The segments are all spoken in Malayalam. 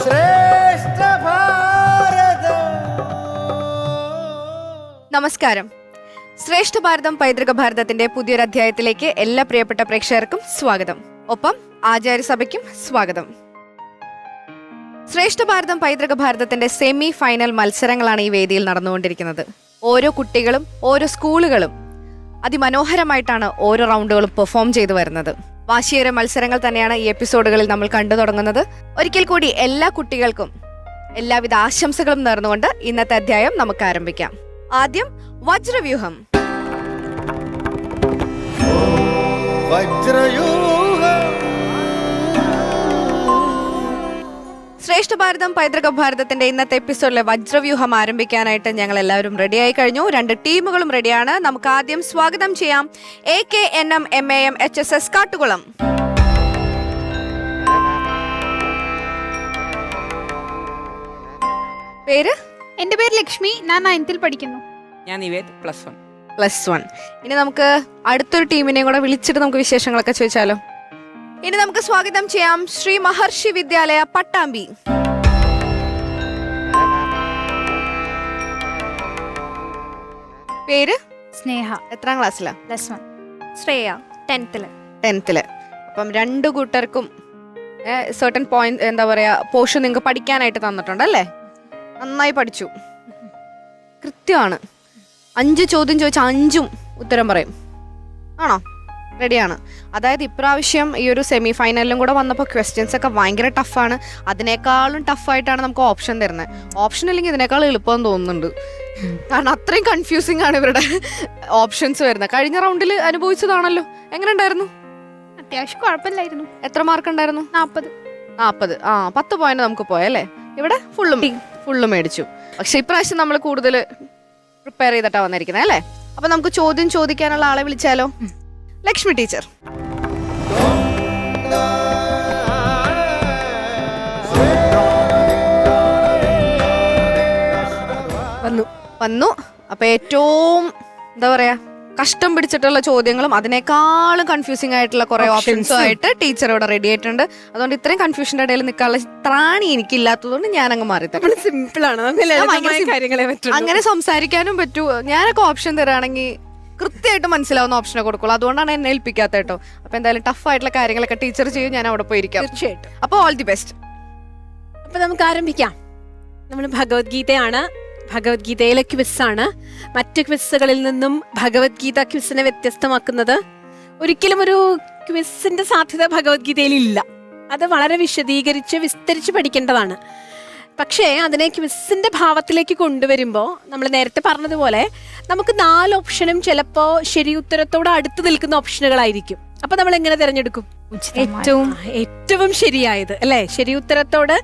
ശ്രേഷ്ഠ ഭാരതം. നമസ്കാരം. ശ്രേഷ്ഠ ഭാരതം പൈതൃക ഭാരതത്തിന്റെ പുതിയൊരു അധ്യായത്തിലേക്ക് എല്ലാ പ്രിയപ്പെട്ട പ്രേക്ഷകർക്കും സ്വാഗതം. ഒപ്പം ആചാര്യസഭയ്ക്കും സ്വാഗതം. ശ്രേഷ്ഠ ഭാരതം പൈതൃക ഭാരതത്തിന്റെ സെമി ഫൈനൽ മത്സരങ്ങളാണ് ഈ വേദിയിൽ നടന്നുകൊണ്ടിരിക്കുന്നത്. ഓരോ കുട്ടികളും ഓരോ സ്കൂളുകളും അതിമനോഹരമായിട്ടാണ് ഓരോ റൗണ്ടുകളും പെർഫോം ചെയ്തു വരുന്നത്. വാശിയേറെ മത്സരങ്ങൾ തന്നെയാണ് ഈ എപ്പിസോഡുകളിൽ നമ്മൾ കണ്ടു തുടങ്ങുന്നത്. ഒരിക്കൽ കൂടി എല്ലാ കുട്ടികൾക്കും എല്ലാവിധ ആശംസകളും നേർന്നുകൊണ്ട് ഇന്നത്തെ അധ്യായം നമുക്ക് ആരംഭിക്കാം. ആദ്യം വജ്രവ്യൂഹം. ശ്രേഷ്ഠ ഭാരതം പൈതൃക ഭാരതത്തിന്റെ ഇന്നത്തെ എപ്പിസോഡിലെ വജ്രവ്യൂഹം ആരംഭിക്കാനായിട്ട് ഞങ്ങൾ എല്ലാവരും റെഡിയായി കഴിഞ്ഞു. 2 ടീമുകളും റെഡിയാണ്. നമുക്ക് ആദ്യം സ്വാഗതം ചെയ്യാം AKNM MAM HSS കാട്ടുകുളം. പേര്? എന്റെ പേര് ലക്ഷ്മി. ഞാൻ 9th പഠിക്കുന്നു. ഞാൻ നിവേദ് +1. ഇനി നമുക്ക് അടുത്തൊരു ടീമിനെയും കൂടെ വിളിച്ചിട്ട് നമുക്ക് വിശേഷങ്ങളൊക്കെ ചോദിച്ചാലോ? ഇനി നമുക്ക് സ്വാഗതം ചെയ്യാം ശ്രീ മഹർഷി വിദ്യാലയ പട്ടാമ്പി. പേര്? സ്നേഹ. എത്രാം ക്ലാസ്സിലാ? +1. ശ്രേയ 10th. അപ്പം 2 കൂട്ടർക്കും സർട്ടൻ പോയിന്റ് എന്താ പറയാ പോർഷൻ നിങ്ങൾക്ക് പഠിക്കാനായിട്ട് തന്നിട്ടുണ്ട്. നന്നായി പഠിച്ചു. കൃത്യമാണ്. 5 ചോദ്യം ചോദിച്ചാൽ 5ഉം ഉത്തരം പറയും. ആണോ? റെഡിയാണ്. അതായത് ഇപ്രാവശ്യം ഈ ഒരു സെമി ഫൈനലിലും കൂടെ വന്നപ്പോൾ ക്വസ്റ്റ്യൻസ് ഒക്കെ ഭയങ്കര ടഫാണ്. അതിനേക്കാളും ടഫായിട്ടാണ് നമുക്ക് ഓപ്ഷൻ തരുന്നത്. ഓപ്ഷൻ അല്ലെങ്കിൽ ഇതിനേക്കാൾ എളുപ്പം തോന്നുന്നുണ്ട്. കാരണം അത്രയും കൺഫ്യൂസിങ് ആണ് ഇവരുടെ ഓപ്ഷൻസ് വരുന്നത്. കഴിഞ്ഞ റൗണ്ടിൽ അനുഭവിച്ചതാണല്ലോ. എങ്ങനെ ഉണ്ടായിരുന്നു? അത്യാവശ്യം കുഴപ്പമില്ലായിരുന്നു. എത്ര മാർക്ക് ഉണ്ടായിരുന്നു? 40. 10 പോയിന്റ് നമുക്ക് പോയല്ലേ. ഇവിടെ ഫുള്ളും മേടിച്ചു. പക്ഷെ ഇപ്രാവശ്യം നമ്മൾ കൂടുതൽ പ്രിപ്പയർ ചെയ്തിട്ടാണ് വന്നിരിക്കുന്നത് അല്ലേ. അപ്പൊ നമുക്ക് ചോദ്യം ചോദിക്കാനുള്ള ആളെ വിളിച്ചാലോ? ലക്ഷ്മി ടീച്ചർ. വന്നു. അപ്പൊ ഏറ്റവും എന്താ പറയാ കഷ്ടം പിടിച്ചിട്ടുള്ള ചോദ്യങ്ങളും അതിനേക്കാളും കൺഫ്യൂസിംഗ് ആയിട്ടുള്ള കുറെ ഓപ്ഷൻസും ആയിട്ട് ടീച്ചർ ഇവിടെ റെഡി ആയിട്ടുണ്ട്. അതുകൊണ്ട് ഇത്രയും കൺഫ്യൂഷന്റെ ഇടയിൽ നിൽക്കാനുള്ള ത്രാണി എനിക്കില്ലാത്തതുകൊണ്ട് ഞാൻ അങ്ങ് മാറി തരാം. സിമ്പിളാണ്. അങ്ങനെ സംസാരിക്കാനും പറ്റൂ. ഞാനൊക്കെ ഓപ്ഷൻ തരാണെങ്കിൽ കൃത്യമായിട്ട് മനസ്സിലാവുന്ന ഓപ്ഷനെ കൊടുക്കുള്ളൂ. അതുകൊണ്ടാണ് എന്നെ ഏൽപ്പിക്കാത്ത കേട്ടോ. അപ്പൊ എന്തായാലും ടഫ് ആയിട്ടുള്ള കാര്യങ്ങളൊക്കെ ടീച്ചർ ചെയ്യും. ഞാൻ അവിടെ പോയിരിക്കാം. തീർച്ചയായിട്ടും. അപ്പൊ ഓൾ ദി ബെസ്റ്റ്. അപ്പൊ നമുക്ക് ആരംഭിക്കാം. നമ്മൾ ഭഗവത്ഗീതയാണ്. ഭഗവത്ഗീതയിലെ ക്വിസ്സാണ്. മറ്റു ക്വിസ്സുകളിൽ നിന്നും ഭഗവത്ഗീത ക്വിസ്സിനെ വ്യത്യസ്തമാക്കുന്നത് ഒരിക്കലും ഒരു ക്വിസ്സിന്റെ സാധ്യത ഭഗവത്ഗീതയിൽ ഇല്ല. അത് വളരെ വിസ്തരിച്ച് പഠിക്കേണ്ടതാണ്. പക്ഷേ അതിനെ ക്വിസ്സിന്റെ ഭാവത്തിലേക്ക് കൊണ്ടുവരുമ്പോൾ നമ്മൾ നേരത്തെ പറഞ്ഞതുപോലെ നമുക്ക് 4 ഓപ്ഷനും ചിലപ്പോൾ ശരി ഉത്തരത്തോട് അടുത്ത് നിൽക്കുന്ന ഓപ്ഷനുകളായിരിക്കും. അപ്പൊ നമ്മൾ എങ്ങനെ തിരഞ്ഞെടുക്കും? ഏറ്റവും ശരിയായത് അല്ലെ, ശരി ഉത്തരത്തോട്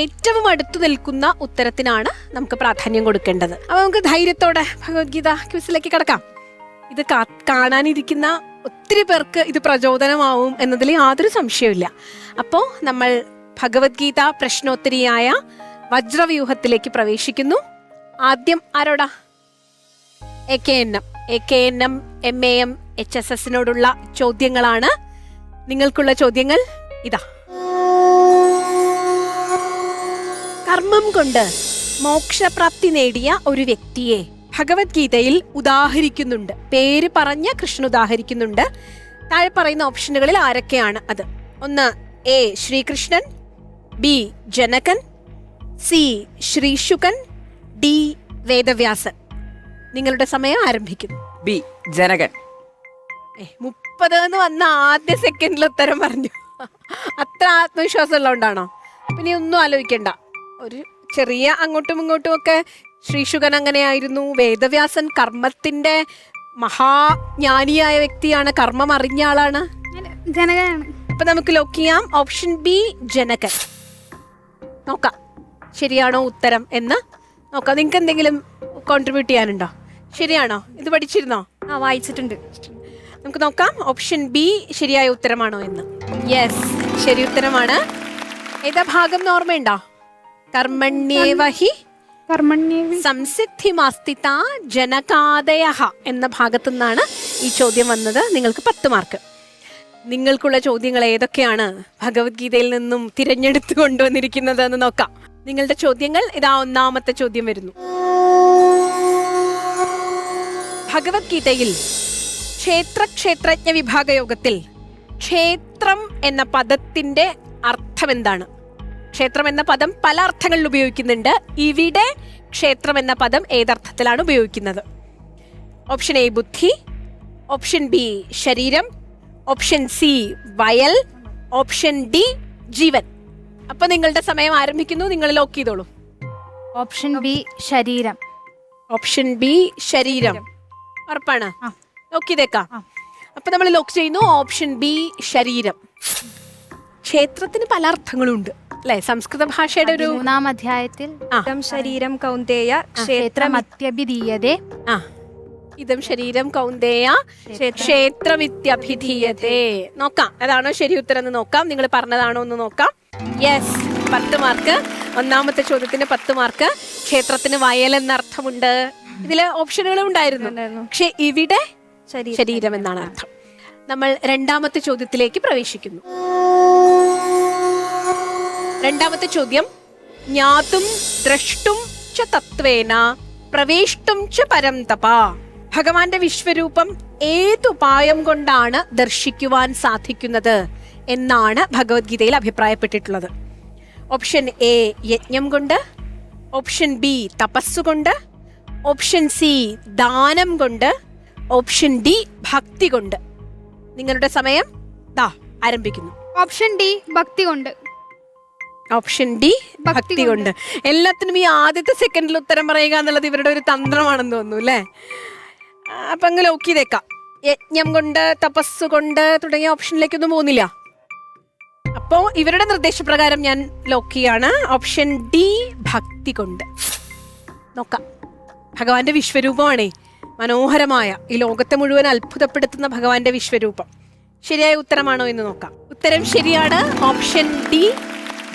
ഏറ്റവും അടുത്തു നിൽക്കുന്ന ഉത്തരത്തിനാണ് നമുക്ക് പ്രാധാന്യം കൊടുക്കേണ്ടത്. അപ്പൊ നമുക്ക് ധൈര്യത്തോടെ ഭഗവത്ഗീത ക്വിസിലേക്ക് കടക്കാം. ഇത് കാണാനിരിക്കുന്ന ഒത്തിരി പേർക്ക് ഇത് പ്രചോദനമാവും എന്നതിൽ യാതൊരു സംശയമില്ല. അപ്പോ നമ്മൾ ഭഗവത്ഗീത പ്രശ്നോത്തരിയായ വജ്രവ്യൂഹത്തിലേക്ക് പ്രവേശിക്കുന്നു. ആദ്യം ആരോടാ? AKNM MAM HSSനോടുള്ള ചോദ്യങ്ങളാണ്. നിങ്ങൾക്കുള്ള ചോദ്യങ്ങൾ ഇതാ. കർമ്മം കൊണ്ട് മോക്ഷപ്രാപ്തി നേടിയ ഒരു വ്യക്തിയെ ഭഗവത്ഗീതയിൽ ഉദാഹരിക്കുന്നുണ്ട്. പേര് പറഞ്ഞ കൃഷ്ണൻ ഉദാഹരിക്കുന്നുണ്ട്. താഴെ പറയുന്ന ഓപ്ഷനുകളിൽ ആരൊക്കെയാണ് അത്? 1 A Sreekrishnan, B Janakan, C Sreesukan, D Vedavyasan. നിങ്ങളുടെ സമയം ആരംഭിക്കുന്നു. B ജനകൻ. 30 എന്ന് വന്ന ആദ്യ സെക്കൻഡിൽ ഉത്തരം പറഞ്ഞു. അത്ര ആത്മവിശ്വാസം ഉള്ളതുകൊണ്ടാണോ? പിന്നെ ഒന്നും ആലോചിക്കണ്ട. ഒരു ചെറിയ അങ്ങോട്ടും ഇങ്ങോട്ടും ഒക്കെ. ശ്രീശുകൻ അങ്ങനെയായിരുന്നു. വേദവ്യാസൻ കർമ്മത്തിന്റെ മഹാജ്ഞാനിയായ വ്യക്തിയാണ്. കർമ്മം അറിഞ്ഞ ആളാണ്. ജനകനാണ്. അപ്പൊ നമുക്ക് ലോക്ക് ചെയ്യാം. ഓപ്ഷൻ B ജനകൻ. നോക്കാം ശരിയാണോ ഉത്തരം എന്ന് നോക്കാം. നിങ്ങൾക്ക് എന്തെങ്കിലും കോൺട്രിബ്യൂട്ട് ചെയ്യാനുണ്ടോ? ശരിയാണോ? ഇത് പഠിച്ചിരുന്നോ? വായിച്ചിട്ടുണ്ട്. നമുക്ക് നോക്കാം ഓപ്ഷൻ B ശരിയായ ഉത്തരമാണോ എന്ന്. യെസ്, ശരി ഉത്തരമാണ്. ഏതാ ഭാഗം ഓർമ്മയുണ്ടോ? കർമ്മണ്യേവഹി സംസിദ്ധിമാസ്തിത ജനകാദയഃ എന്ന ഭാഗത്തു നിന്നാണ് ഈ ചോദ്യം വന്നത്. നിങ്ങൾക്ക് 10 മാർക്ക്. നിങ്ങൾക്കുള്ള ചോദ്യങ്ങൾ ഏതൊക്കെയാണ് ഭഗവത്ഗീതയിൽ നിന്നും തിരഞ്ഞെടുത്തു കൊണ്ടുവന്നിരിക്കുന്നത് എന്ന് നോക്കാം. നിങ്ങളുടെ ചോദ്യങ്ങൾ ഇതാ. ഒന്നാമത്തെ ചോദ്യം വരുന്നു. ഭഗവത്ഗീതയിൽ ക്ഷേത്രജ്ഞ വിഭാഗ യോഗത്തിൽ ക്ഷേത്രം എന്ന പദത്തിന്റെ അർത്ഥം എന്താണ്? ക്ഷേത്രം എന്ന പദം പല അർത്ഥങ്ങളിൽ ഉപയോഗിക്കുന്നുണ്ട്. ഇവിടെ ക്ഷേത്രം എന്ന പദം ഏതർത്ഥത്തിലാണ് ഉപയോഗിക്കുന്നത്? ഓപ്ഷൻ എ ബുദ്ധി, ഓപ്ഷൻ ബി ശരീരം, ഓപ്ഷൻ സി വയൽ, ഓപ്ഷൻ ഡി ജീവൻ. അപ്പൊ നിങ്ങളുടെ സമയം ആരംഭിക്കുന്നു. നിങ്ങൾ ലോക്ക് ചെയ്തോളൂ. ഓപ്ഷൻ ബി ശരീരം. ഓപ്ഷൻ ബി ശരീരം ഉറപ്പാണ്? ലോക്ക് ചെയ്തേക്കാം. അപ്പൊ നമ്മൾ ലോക്ക് ചെയ്യുന്നു. ഓപ്ഷൻ ബി ശരീരം. ക്ഷേത്രത്തിന് പല അർത്ഥങ്ങളും ഉണ്ട് അല്ലെ? സംസ്കൃത ഭാഷയുടെ ഒരു 3-ാം അധ്യായത്തിൽ ശരീരം കൗന്ദേയ ക്ഷേത്രമത്യഭിധീയതേ. ഇതം ശരീരം കൗന്ദേയ ക്ഷേത്രമിത്യഭിധീയതേ. നോക്കാം അതാണോ ശരി ഉത്തരം എന്ന് നോക്കാം. നിങ്ങൾ പറഞ്ഞതാണോ എന്ന് നോക്കാം. Yes, 10 mark. ഒന്നാമത്തെ ചോദ്യത്തിന് 10 മാർക്ക്. ക്ഷേത്രത്തിന് വയൽ എന്ന അർത്ഥമുണ്ട്. ഇതില് ഓപ്ഷനുകളും ഉണ്ടായിരുന്നു. പക്ഷെ ഇവിടെ ശരീരം എന്നാണ് അർത്ഥം. നമ്മൾ രണ്ടാമത്തെ ചോദ്യത്തിലേക്ക് പ്രവേശിക്കുന്നു. രണ്ടാമത്തെ ചോദ്യം. ജ്ഞാതും ദ്രഷ്ടും ച തത്വേന പ്രവേഷ്ടും ച പരം തപ. ഭഗവാന്റെ വിശ്വരൂപം ഏതുപായം കൊണ്ടാണ് ദർശിക്കുവാൻ സാധിക്കുന്നത് എന്നാണ് ഭഗവത്ഗീതയിൽ അഭിപ്രായപ്പെട്ടിട്ടുള്ളത്? ഓപ്ഷൻ എ യജ്ഞം കൊണ്ട്, ഓപ്ഷൻ ബി തപസ്സുകൊണ്ട്, ഓപ്ഷൻ സി ദാനം കൊണ്ട്, ഓപ്ഷൻ ഡി ഭക്തി കൊണ്ട്. നിങ്ങളുടെ സമയം ദാ ആരംഭിക്കുന്നു. ഓപ്ഷൻ ഡി ഭക്തി കൊണ്ട്. ഓപ്ഷൻ ഡി ഭക്തി കൊണ്ട്. എല്ലാത്തിനും ഈ ആദ്യത്തെ സെക്കൻഡിൽ ഉത്തരം പറയുക എന്നുള്ളത് ഇവരുടെ ഒരു തന്ത്രമാണെന്ന് തോന്നുന്നു അല്ലേ? അപ്പൊ അങ്ങ് ലോക്ക് ചെയ്തേക്കാം. യജ്ഞം കൊണ്ട്, തപസ് കൊണ്ട് തുടങ്ങിയ ഓപ്ഷനിലേക്കൊന്നും പോകുന്നില്ല. അപ്പോ ഇവരുടെ നിർദ്ദേശപ്രകാരം ഞാൻ ലോക്ക് ചെയ്യാണ്. ഓപ്ഷൻ ഡി ഭക്തി കൊണ്ട്. നോക്കാം. ഭഗവാന്റെ വിശ്വരൂപമാണേ മനോഹരമായ, ഈ ലോകത്തെ മുഴുവൻ അത്ഭുതപ്പെടുത്തുന്ന ഭഗവാന്റെ വിശ്വരൂപം. ശരിയായ ഉത്തരമാണോ എന്ന് നോക്കാം. ഉത്തരം ശരിയാണ്. ഓപ്ഷൻ ഡി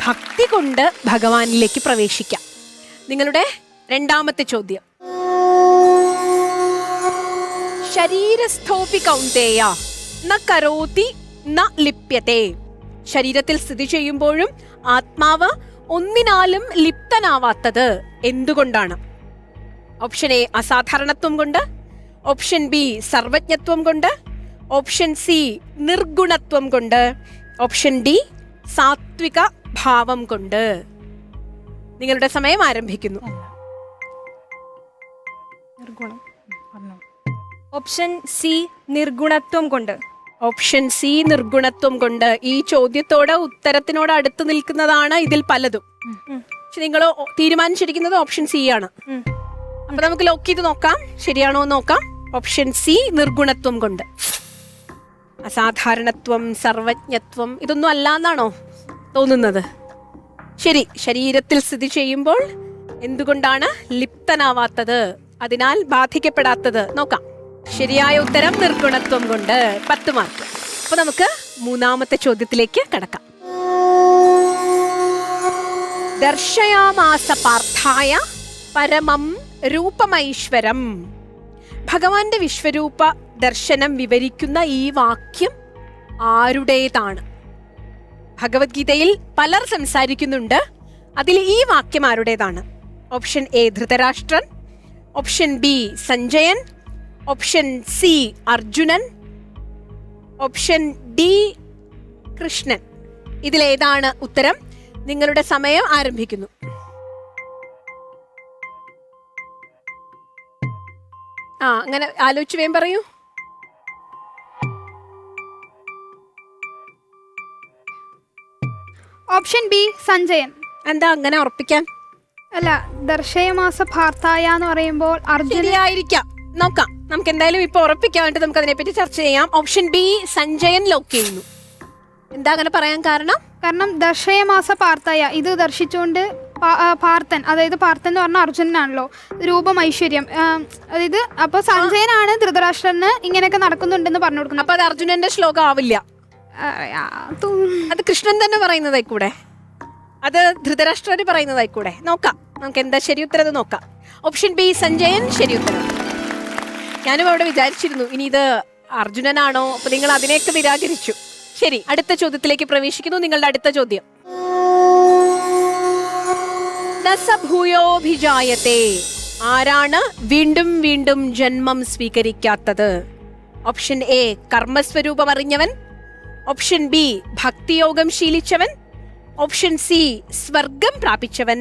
ഭക്തി കൊണ്ട് ഭഗവാനിലേക്ക് പ്രവേശിക്കാം. നിങ്ങളുടെ രണ്ടാമത്തെ ചോദ്യം. ശരീരസ്ഥോപി കൗന്ദേയ ന കരോതി ന ലിപ്യത്തെ. ശരീരത്തിൽ സ്ഥിതി ചെയ്യുമ്പോഴും ആത്മാവ് ഒന്നിനാലും ലിപ്തനാവാത്തത് എന്തുകൊണ്ടാണ്? ഓപ്ഷൻ എ അസാധാരണത്വം കൊണ്ട്, ഓപ്ഷൻ ബി സർവജ്ഞത്വം കൊണ്ട്, ഓപ്ഷൻ സി നിർഗുണത്വം കൊണ്ട്, ഓപ്ഷൻ ഡി സാത്വിക ഭാവം കൊണ്ട്. നിങ്ങളുടെ സമയം ആരംഭിക്കുന്നു. ഓപ്ഷൻ സി നിർഗുണത്വം കൊണ്ട്. ഓപ്ഷൻ സി നിർഗുണത്വം കൊണ്ട്. ഈ ചോദ്യത്തോട് ഉത്തരത്തിനോട് അടുത്ത് നിൽക്കുന്നതാണ് ഇതിൽ പലതും. പക്ഷെ നിങ്ങൾ തീരുമാനിച്ചിരിക്കുന്നത് ഓപ്ഷൻ സി ആണ്. അപ്പൊ നമുക്ക് ലോക്ക് ചെയ്ത് നോക്കാം ശരിയാണോ എന്ന് നോക്കാം. ഓപ്ഷൻ സി നിർഗുണത്വം കൊണ്ട്. അസാധാരണത്വം, സർവജ്ഞത്വം ഇതൊന്നും അല്ലാന്നാണോ തോന്നുന്നത്? ശരി. ശരീരത്തിൽ സ്ഥിതി ചെയ്യുമ്പോൾ എന്തുകൊണ്ടാണ് ലിപ്തനാവാത്തത്, അതിനാൽ ബാധിക്കപ്പെടാത്തത്? നോക്കാം. ശരിയായ ഉത്തരം നിർഗുണത്വം കൊണ്ട്. 10 മാർക്ക്. അപ്പൊ നമുക്ക് മൂന്നാമത്തെ ചോദ്യത്തിലേക്ക് കടക്കാം. ദർശയാമാസ പാർത്ഥായ പരമം രൂപമൈശ്വരം. ഭഗവാന്റെ വിശ്വരൂപ ദർശനം വിവരിക്കുന്ന ഈ വാക്യം ആരുടേതാണ്? ഭഗവത്ഗീതയിൽ പലർ സംസാരിക്കുന്നുണ്ട്. അതിൽ ഈ വാക്യം ആരുടേതാണ്? Option A Dhritarashtran, option B Sanjayan, option C Arjunan, option D Krishnan. ഇതിലേതാണ് ഉത്തരം? നിങ്ങളുടെ സമയം ആരംഭിക്കുന്നു. അങ്ങനെ ആലോചിച്ച് വേഗം പറയൂ. Option B Sanjayan. എന്താ അങ്ങനെ ഉറപ്പിക്കാൻ? അല്ല, ദർശയമാസ ഭാർത്തായ എന്ന് പറയുമ്പോൾ ശരിയായിരിക്കാം. നോക്കാം. നമുക്ക് എന്തായാലും ഇപ്പൊ ഉറപ്പിക്കാൻ വേണ്ടി നമുക്ക് അതിനെപ്പറ്റി ചർച്ച ചെയ്യാം. ഓപ്ഷൻ ബി സഞ്ജയൻ ലോക്ക് ചെയ്യുന്നു. എന്താ അങ്ങനെ പറയാൻ കാരണം? കാരണം ദർശയമാസ പാർത്തായ ഇത് ദർശിച്ചുകൊണ്ട് പാർത്ഥൻ, അതായത് പാർത്ഥൻ എന്ന് പറഞ്ഞാൽ അർജുനനാണല്ലോ, രൂപം ഐശ്വര്യം. അതായത് അപ്പൊ സഞ്ജയനാണ് ധൃതരാഷ്ട്രന് ഇങ്ങനെയൊക്കെ നടക്കുന്നുണ്ടെന്ന് പറഞ്ഞു കൊടുക്കുന്നത്. അപ്പൊ അത് അർജുനന്റെ ശ്ലോകം ആവില്ല. അത് കൃഷ്ണൻ തന്നെ പറയുന്നതായിക്കൂടെ, അത് ധൃതരാഷ്ട്രന് പറയുന്നതായിക്കൂടെ. നോക്കാം നമുക്ക് എന്താ ശരി ഉത്തരം നോക്കാം. ഓപ്ഷൻ ബി സഞ്ജയൻ ശരി ഉത്തരം. ഞാനും അവിടെ വിചാരിച്ചിരുന്നു ഇനി ഇത് അർജുനനാണോ, അപ്പൊ നിങ്ങൾ അതിനെയൊക്കെ നിരാകരിച്ചു. ശരി, അടുത്ത ചോദ്യത്തിലേക്ക് പ്രവേശിക്കുന്നു. നിങ്ങളുടെ അടുത്ത ചോദ്യം. നസഭൂയോഭിജായത്തെ, ആരാണ് വീണ്ടും വീണ്ടും ജന്മം സ്വീകരിക്കാത്തത്? ഓപ്ഷൻ എ കർമ്മസ്വരൂപം അറിഞ്ഞവൻ, ഓപ്ഷൻ ബി ഭക്തിയോഗം ശീലിച്ചവൻ, ഓപ്ഷൻ സി സ്വർഗം പ്രാപിച്ചവൻ,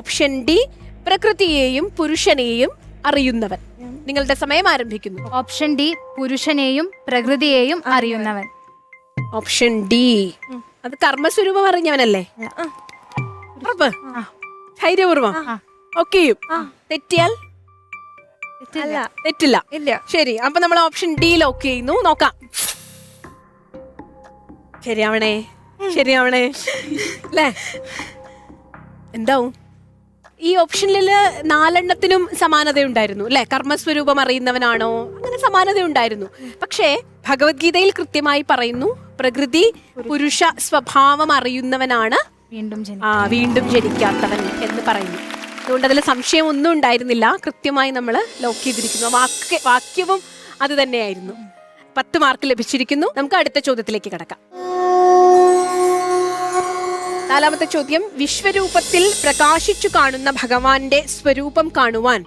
ഓപ്ഷൻ ഡി പ്രകൃതിയെയും പുരുഷനെയും അറിയുന്നവൻ. നിങ്ങളുടെ സമയം ആരംഭിക്കുന്നു. ഓപ്ഷൻ ഡി പുരുഷനെയും പ്രകൃതിയെയും അറിയുന്നവൻ. ഓപ്ഷൻ ഡി, അത് കർമ്മസ്വരൂപം അറിഞ്ഞവനല്ലേ? ഉറപ്പ്? ധൈര്യപൂർവം ഓക്കെ. തെറ്റിയാൽ അല്ല. തെറ്റില്ല. ഇല്ല. ശരി, അപ്പൊ നമ്മൾ ഓപ്ഷൻ ഡി ലോക്ക് ചെയ്യുന്നു. നോക്കാം. ശരിയാവണേ, ശരിയാവണേ അല്ലേ? എന്താവും? ഈ ഓപ്ഷനില് 4 സമാനതയുണ്ടായിരുന്നു അല്ലെ? കർമ്മസ്വരൂപം അറിയുന്നവനാണോ, അങ്ങനെ സമാനതയുണ്ടായിരുന്നു. പക്ഷേ ഭഗവത്ഗീതയിൽ കൃത്യമായി പറയുന്നു, പ്രകൃതി പുരുഷ സ്വഭാവം അറിയുന്നവനാണ് വീണ്ടും ജനിക്കാത്തവൻ എന്ന് പറയുന്നു. അതുകൊണ്ട് അതിൽ സംശയം ഒന്നും ഉണ്ടായിരുന്നില്ല. കൃത്യമായി നമ്മൾ ലോക്ക് ചെയ്തിരിക്കുന്നു. വാക്യവും അത് തന്നെയായിരുന്നു. 10 മാർക്ക് ലഭിച്ചിരിക്കുന്നു. നമുക്ക് അടുത്ത ചോദ്യത്തിലേക്ക് കടക്കാം. 4ാമത്തെ ചോദ്യം. വിശ്വരൂപത്തിൽ പ്രകാശിച്ചു കാണുന്ന ഭഗവാന്റെ സ്വരൂപം കാണുവാൻ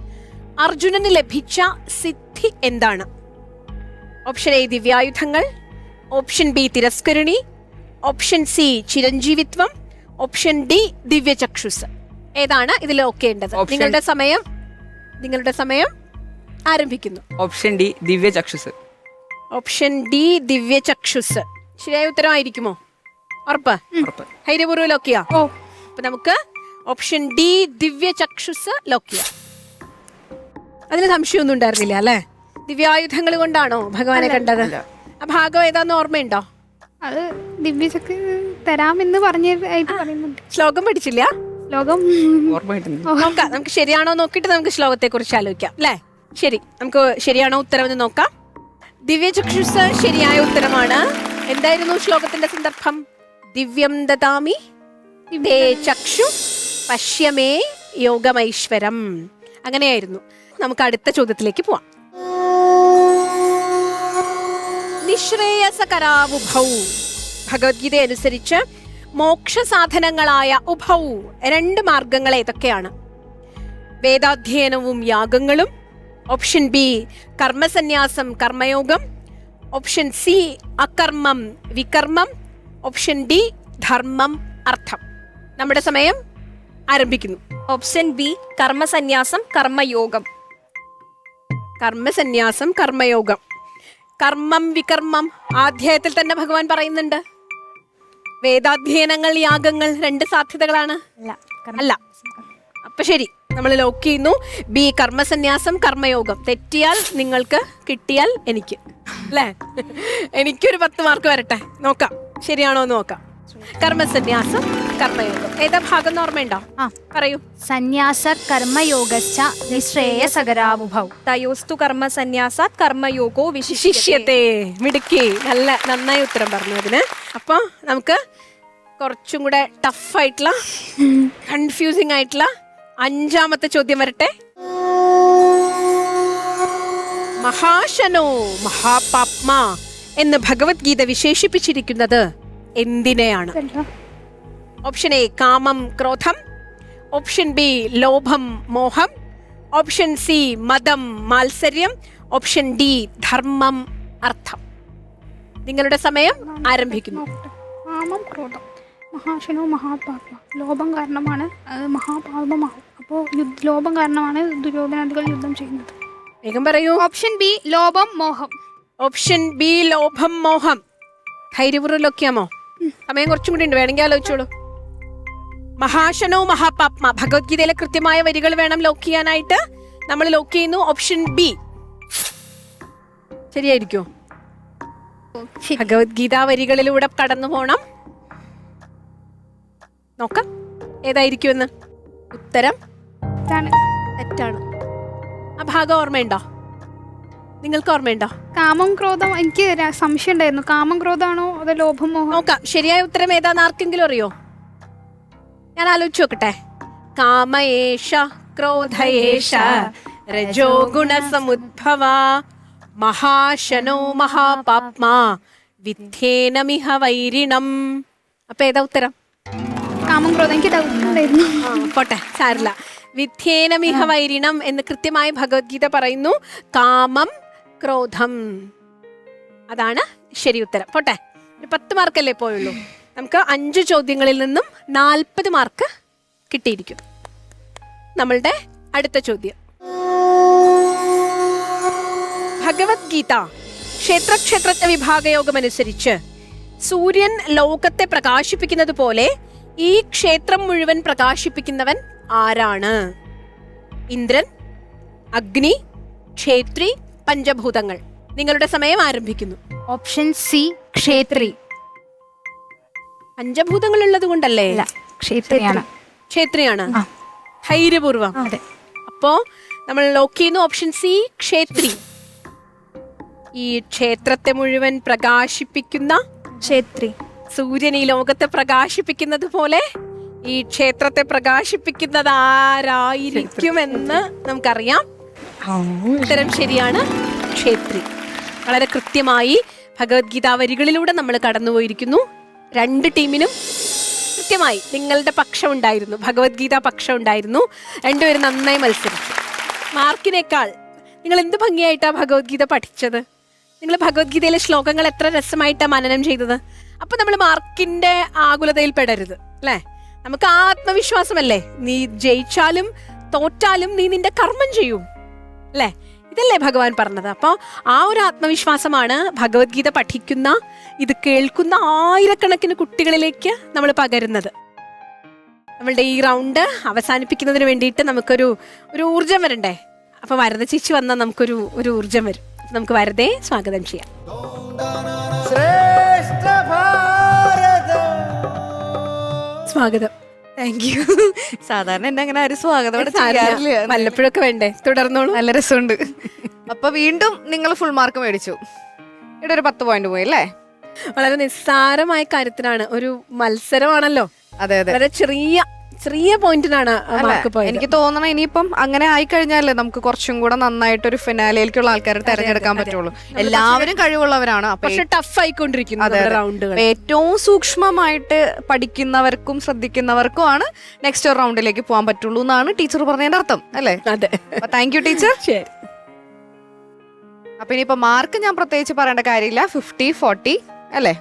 അർജുനന് ലഭിച്ച സിദ്ധി എന്താണ്? ഓപ്ഷൻ എ ദിവ്യായുധങ്ങൾ, ഓപ്ഷൻ ബി തിരസ്കരണി, ഓപ്ഷൻ സി ചിരഞ്ജീവിത്വം, ഓപ്ഷൻ ഡി ദിവ്യചക്ഷുസ്. ഏതാണ് ഇതിൽ ഓക്കേണ്ടത്? നിങ്ങളുടെ സമയം ആരംഭിക്കുന്നു. ഓപ്ഷൻ ഡി ദിവ്യചക്ഷുസ്. ഓപ്ഷൻ ഡി ദിവ്യചക്ഷുസ് ശരിയായ ഉത്തരമായിരിക്കുമോ? ഉറപ്പ്? ധൈര്യപൂർവ്വം ലോക്ക് ചെയ്യാം. അപ്പൊ നമുക്ക് ഓപ്ഷൻ ഡി ദിവ്യചക്ഷുസ് ലോക്ക് ചെയ്യാം. അതിന് സംശയമൊന്നും ഉണ്ടായിരുന്നില്ല അല്ലെ? ദിവ്യായുധങ്ങൾ കൊണ്ടാണോ ഭഗവാനെ കണ്ടത്? ആ ഭാഗം ഏതാന്ന് ഓർമ്മയുണ്ടോ? അത് ദിവ്യശക്തി തരാമെന്ന് പറയുന്നുണ്ട്. ശ്ലോകം പഠിച്ചില്ല? ലോകം നോക്കാം. നമുക്ക് ശരിയാണോ നോക്കിയിട്ട് നമുക്ക് ശ്ലോകത്തെ കുറിച്ച് ആലോചിക്കാം അല്ലേ? ശരി, നമുക്ക് ശരിയാണോ ഉത്തരം എന്ന് നോക്കാം. ദിവ്യചക്ഷുസ് ശരിയായ ഉത്തരമാണ്. എന്തായിരുന്നു ശ്ലോകത്തിന്റെ സന്ദർഭം? ദിവ്യം ദദാമി തേ ചക്ഷു പശ്യമേ യോഗമൈശ്വരം. അങ്ങനെയായിരുന്നു. നമുക്ക് അടുത്ത ചോദ്യത്തിലേക്ക് പോവാം. നിശ്രേയസകരാവുഭൗ, ഭഗവത്ഗീത അനുസരിച്ച് മോക്ഷ സാധനങ്ങളായ ഉഭൗ 2 മാർഗങ്ങൾ ഏതൊക്കെയാണ്? വേദാധ്യയനവും യാഗങ്ങളും, ഓപ്ഷൻ ബി കർമ്മസന്യാസം കർമ്മയോഗം, ഓപ്ഷൻ സി അകർമ്മം വികർമ്മം, ഓപ്ഷൻ ഡി ധർമ്മം അർത്ഥം. നമ്മുടെ സമയം ആരംഭിക്കുന്നു. ഓപ്ഷൻ ബി കർമ്മസന്യാസം കർമ്മയോഗം. കർമ്മസന്യാസം കർമ്മയോഗം. കർമ്മം വികർമ്മം ആധ്യായത്തിൽ തന്നെ ഭഗവാൻ പറയുന്നുണ്ട്. വേദാധ്യയനങ്ങൾ യാഗങ്ങൾ 2 സാധ്യതകളാണ്. അല്ല. അപ്പൊ ശരി, നമ്മൾ ലോക്ക് ചെയ്യുന്നു. ബി കർമ്മസന്യാസം കർമ്മയോഗം. തെറ്റിയാൽ നിങ്ങൾക്ക്, കിട്ടിയാൽ എനിക്ക് അല്ലേ? എനിക്കൊരു 10 മാർക്ക് വരട്ടെ. നോക്കാം ശരിയാണോ എന്ന് നോക്കാം. കർമ്മസന്യാസം കർമ്മയോഗം ഏതാ ഭാഗം ഓർമ്മയുണ്ടോ? പറയൂ. സന്യാസ കർമ്മയോഗശ്ച നിശ്രേയസകരാവുഭൗ തയോസ്തു കർമ്മസന്യാസാത് കർമ്മയോഗോ വിശിഷ്യത്തെ. മിടുക്കി, നന്നായി ഉത്തരം പറഞ്ഞു അതിന്. അപ്പൊ നമുക്ക് കുറച്ചും കൂടെ ടഫായിട്ടുള്ള കൺഫ്യൂസിംഗ് ആയിട്ടുള്ള 5ാമത്തെ ചോദ്യം വരട്ടെ. മഹാശനോ മഹാപാപ്മ എന്ന് ഭഗവത്ഗീത വിശേഷിപ്പിച്ചിരിക്കുന്നത് എന്തിനെയാണ്? ഓപ്ഷൻ എ കാമം ക്രോധം, ഓപ്ഷൻ ബി ലോഭം മോഹം, ഓപ്ഷൻ സി മദം മാത്സര്യം, ഓപ്ഷൻ ഡി ധർമ്മം അർത്ഥം. നിങ്ങളുടെ സമയം ആരംഭിക്കുന്നു. കാമം ക്രോധം മഹാശനോ മഹാപാപം. ലോഭം കാരണമാണ് അത് മഹാപാപമാവും. അപ്പോൾ ലോഭം കാരണമാണ് ദുര്യോധനാദികൾ യുദ്ധം ചെയ്യുന്നത്. വേഗം പറയൂ. ഓപ്ഷൻ ബി ലോഭം മോഹം. ഓപ്ഷൻ ബി ലോഭം മോഹം. ധൈര്യപൂർവ്വം ലോക്കിയാമോ? സമയം കുറച്ചും കൂടി ഉണ്ട്, വേണമെങ്കിൽ ആലോചിച്ചോളൂ. മഹാശനോ മഹാപാപ്മ ഭഗവത്ഗീതയിലെ കൃത്യമായ വരികൾ വേണം ലോക്ക് ചെയ്യാനായിട്ട്. നമ്മൾ ലോക്ക് ചെയ്യുന്നു ഓപ്ഷൻ ബി. ശരിയായിരിക്കോ? ഭഗവത്ഗീത വരികളിലൂടെ കടന്നു പോണം. നോക്കാം ഏതായിരിക്കുമെന്ന്. ഉത്തരം തെറ്റാണ്. ആ ഭാഗം ഓർമ്മയുണ്ടോ? നിങ്ങൾക്ക് ഓർമ്മയുണ്ടോ? കാമം ക്രോധം. എനിക്ക് സംശയം ഉണ്ടായിരുന്നു, കാമം ക്രോധാണോ അതോ ലോഭം മോഹം. നോക്കാം ശരിയായ ഉത്തരം ഏതാന്ന് ആർക്കെങ്കിലും അറിയോ? ഞാൻ ആലോചിച്ച് നോക്കട്ടെ. കാമയേഷ ക്രോധയേഷ രജോ ഗുണസമുദ്ഭവ മഹാശനോ മഹാപാപ്മ വിദ്ധ്യേനമിഹ വൈരിണം. അപ്പൊ ഏതാ ഉത്തരം? കാമം ക്രോധം. എനിക്ക് ഡൗട്ട് ഉണ്ടായിരുന്നു. പോട്ടെ, സാരില്ല. വിദ്ധ്യേനമിഹ വൈരിണം എന്ന് കൃത്യമായി ഭഗവത്ഗീത പറയുന്നു. കാമം ക്രോധം, അതാണ് ശരി ഉത്തരം. പോട്ടെ, 10 മാർക്കല്ലേ പോയുള്ളൂ. നമുക്ക് 5 ചോദ്യങ്ങളിൽ നിന്നും 40 മാർക്ക് കിട്ടിയിരിക്കും. നമ്മളുടെ അടുത്ത ചോദ്യം, ഭഗവത്ഗീത ക്ഷേത്രക്ഷേത്രജ്ഞ വിഭാഗയോഗം അനുസരിച്ച് സൂര്യൻ ലോകത്തെ പ്രകാശിപ്പിക്കുന്നത് പോലെ ഈ ക്ഷേത്രം മുഴുവൻ പ്രകാശിപ്പിക്കുന്നവൻ ആരാണ്? ഇന്ദ്രൻ, അഗ്നി, ക്ഷേത്രി, പഞ്ചഭൂതങ്ങൾ. നിങ്ങളുടെ സമയം ആരംഭിക്കുന്നു. ഓപ്ഷൻ സി ക്ഷേത്രി. പഞ്ചഭൂതങ്ങൾ ഉള്ളത് കൊണ്ടല്ലേ? ക്ഷേത്രിയാണ്. ക്ഷേത്രിയാണ്. ധൈര്യപൂർവം. അതെ. അപ്പോ നമ്മൾ ലോക്ക് ചെയ്യുന്നു ഓപ്ഷൻ സി ക്ഷേത്രി. ഈ ക്ഷേത്രത്തെ മുഴുവൻ പ്രകാശിപ്പിക്കുന്ന ക്ഷേത്രി. സൂര്യൻ ഈ ലോകത്തെ പ്രകാശിപ്പിക്കുന്നത് പോലെ ഈ ക്ഷേത്രത്തെ പ്രകാശിപ്പിക്കുന്നത് ആരായിരിക്കുമെന്ന് നമുക്കറിയാം. ഉത്തരം ശരിയാണ്, ക്ഷേത്രി. വളരെ കൃത്യമായി ഭഗവത്ഗീത വരികളിലൂടെ നമ്മൾ കടന്നുപോയിരിക്കുന്നു. 2 ടീമിനും കൃത്യമായി നിങ്ങളുടെ പക്ഷം ഉണ്ടായിരുന്നു, ഭഗവത്ഗീത പക്ഷം ഉണ്ടായിരുന്നു. 2 പേരും നന്നായി മത്സരിച്ചു. മാർക്കിനേക്കാൾ നിങ്ങൾ എന്ത് ഭംഗിയായിട്ടാണ് ഭഗവത്ഗീത പഠിച്ചത്. നിങ്ങൾ ഭഗവത്ഗീതയിലെ ശ്ലോകങ്ങൾ എത്ര രസമായിട്ടാണ് മനനം ചെയ്തത്. അപ്പൊ നമ്മൾ മാർക്കിന്റെ ആകുലതയിൽ പെടരുത് അല്ലേ. നമുക്ക് ആത്മവിശ്വാസമല്ലേ, നീ ജയിച്ചാലും തോറ്റാലും നീ നിന്റെ കർമ്മം ചെയ്യൂ അല്ലേ. ഇതല്ലേ ഭഗവാൻ പറഞ്ഞത്. അപ്പോൾ ആ ഒരു ആത്മവിശ്വാസമാണ് ഭഗവത്ഗീത പഠിക്കുന്ന, ഇത് കേൾക്കുന്ന ആയിരക്കണക്കിന് കുട്ടികളിലേക്ക് നമ്മൾ പകരുന്നത്. നമ്മളുടെ ഈ റൗണ്ട് അവസാനിപ്പിക്കുന്നതിന് വേണ്ടിയിട്ട് നമുക്കൊരു ഊർജം വരണ്ടേ. അപ്പൊ വരദ ചേച്ചി വന്നാൽ നമുക്കൊരു ഊർജം വരും. നമുക്ക് വരദയെ സ്വാഗതം ചെയ്യാം. സ്വാഗതം. Thank you. സാധാരണ എന്നെ അങ്ങനെ ആരും സ്വാഗതം വല്ലപ്പോഴൊക്കെ വേണ്ടേ. തുടർന്നോളൂ. നല്ല രസമുണ്ട്. അപ്പൊ വീണ്ടും നിങ്ങൾ ഫുൾ മാർക്ക് മേടിച്ചു. ഇവിടെ ഒരു 10 പോയിന്റ് പോയി അല്ലേ. വളരെ നിസ്സാരമായ കാര്യത്തിനാണ്, ഒരു മത്സരമാണല്ലോ. അതെ അതെ. വളരെ ചെറിയ പോയിന്റിനാണ് മാർക്ക് പോയത്. എനിക്ക് തോന്നണം ഇനിയിപ്പം അങ്ങനെ ആയിക്കഴിഞ്ഞാലേ നമുക്ക് കുറച്ചും കൂടെ നന്നായിട്ട് ഒരു ഫിനാലയിലേക്കുള്ള ആൾക്കാരെ തെരഞ്ഞെടുക്കാൻ പറ്റുള്ളൂ. എല്ലാവരും കഴിവുള്ളവരാണ്. പക്ഷെ ടഫ് ആയിക്കൊണ്ടിരിക്കുന്നു റൗണ്ടുകൾ. ഏറ്റവും സൂക്ഷ്മമായിട്ട് പഠിക്കുന്നവർക്കും ശ്രദ്ധിക്കുന്നവർക്കും ആണ് നെക്സ്റ്റ് റൗണ്ടിലേക്ക് പോകാൻ പറ്റുള്ളൂ എന്നാണ് ടീച്ചർ പറഞ്ഞതിന്റെ അർത്ഥം അല്ലേ. അതെ. Thank you teacher. ശരി. അപ്പൊ ഇനിയിപ്പോ മാർക്ക് ഞാൻ പ്രത്യേകിച്ച് പറയേണ്ട കാര്യമില്ല. 50-40 അല്ലേ.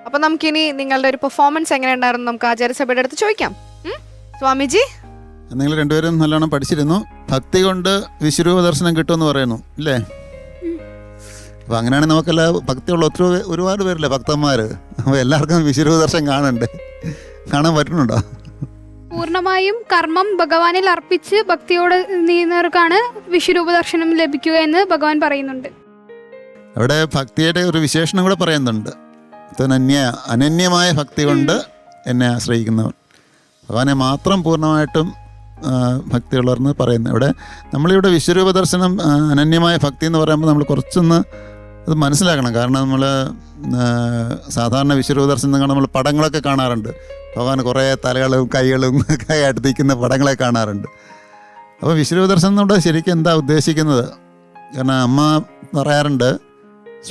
അപ്പൊ നമുക്കിനി നിങ്ങളുടെ ഒരു പെർഫോമൻസ് എങ്ങനെ ഉണ്ടായിരുന്നു നമുക്ക് ആചാര്യസഭയുടെ അടുത്ത് ചോദിക്കാം. സ്വാമിജി, നിങ്ങൾ 2 പേരും നല്ലോണം പഠിച്ചിരുന്നു. ഭക്തി കൊണ്ട് വിശ്വരൂപ ദർശനം കിട്ടുമെന്ന് പറയുന്നു അല്ലേ. അപ്പോൾ അങ്ങനെയാണെങ്കിൽ നമുക്കെല്ലാം ഭക്തിയുള്ള ഒരുപാട് പേരില്ലേ ഭക്തന്മാർ. അപ്പോൾ എല്ലാവർക്കും വിശ്വരൂപ ദർശനം കാണാൻ പറ്റുന്നുണ്ടോ? പൂർണ്ണമായും കർമ്മം ഭഗവാനിൽ അർപ്പിച്ച് ഭക്തിയോടെ നീങ്ങുന്നവർക്കാണ് വിശ്വരൂപ ദർശനം ലഭിക്കുക എന്ന് ഭഗവാൻ പറയുന്നുണ്ട്. അവിടെ ഭക്തിയുടെ ഒരു വിശേഷണം കൂടെ പറയുന്നുണ്ട്. അനന്യമായ ഭക്തി കൊണ്ട് എന്നെ ആശ്രയിക്കുന്നവർ, ഭഗവാനെ മാത്രം പൂർണ്ണമായിട്ടും ഭക്തിയുള്ളവരെന്ന് പറയുന്നത്. ഇവിടെ നമ്മളിവിടെ വിശ്വരൂപ ദർശനം അനന്യമായ ഭക്തി എന്ന് പറയുമ്പോൾ നമ്മൾ കുറച്ചൊന്ന് അത് മനസ്സിലാക്കണം. കാരണം നമ്മൾ സാധാരണ വിശ്വരൂപ ദർശനം നമ്മൾ പടങ്ങളൊക്കെ കാണാറുണ്ട്. ഭഗവാൻ കുറേ തലകളും കൈകളും ഒക്കെ ആയിട്ട് നിൽക്കുന്ന പടങ്ങളെ കാണാറുണ്ട്. അപ്പോൾ വിശ്വരൂപ ദർശനം നമ്മുടെ ശരിക്കും എന്താ ഉദ്ദേശിക്കുന്നത്? കാരണം അമ്മ പറയാറുണ്ട്,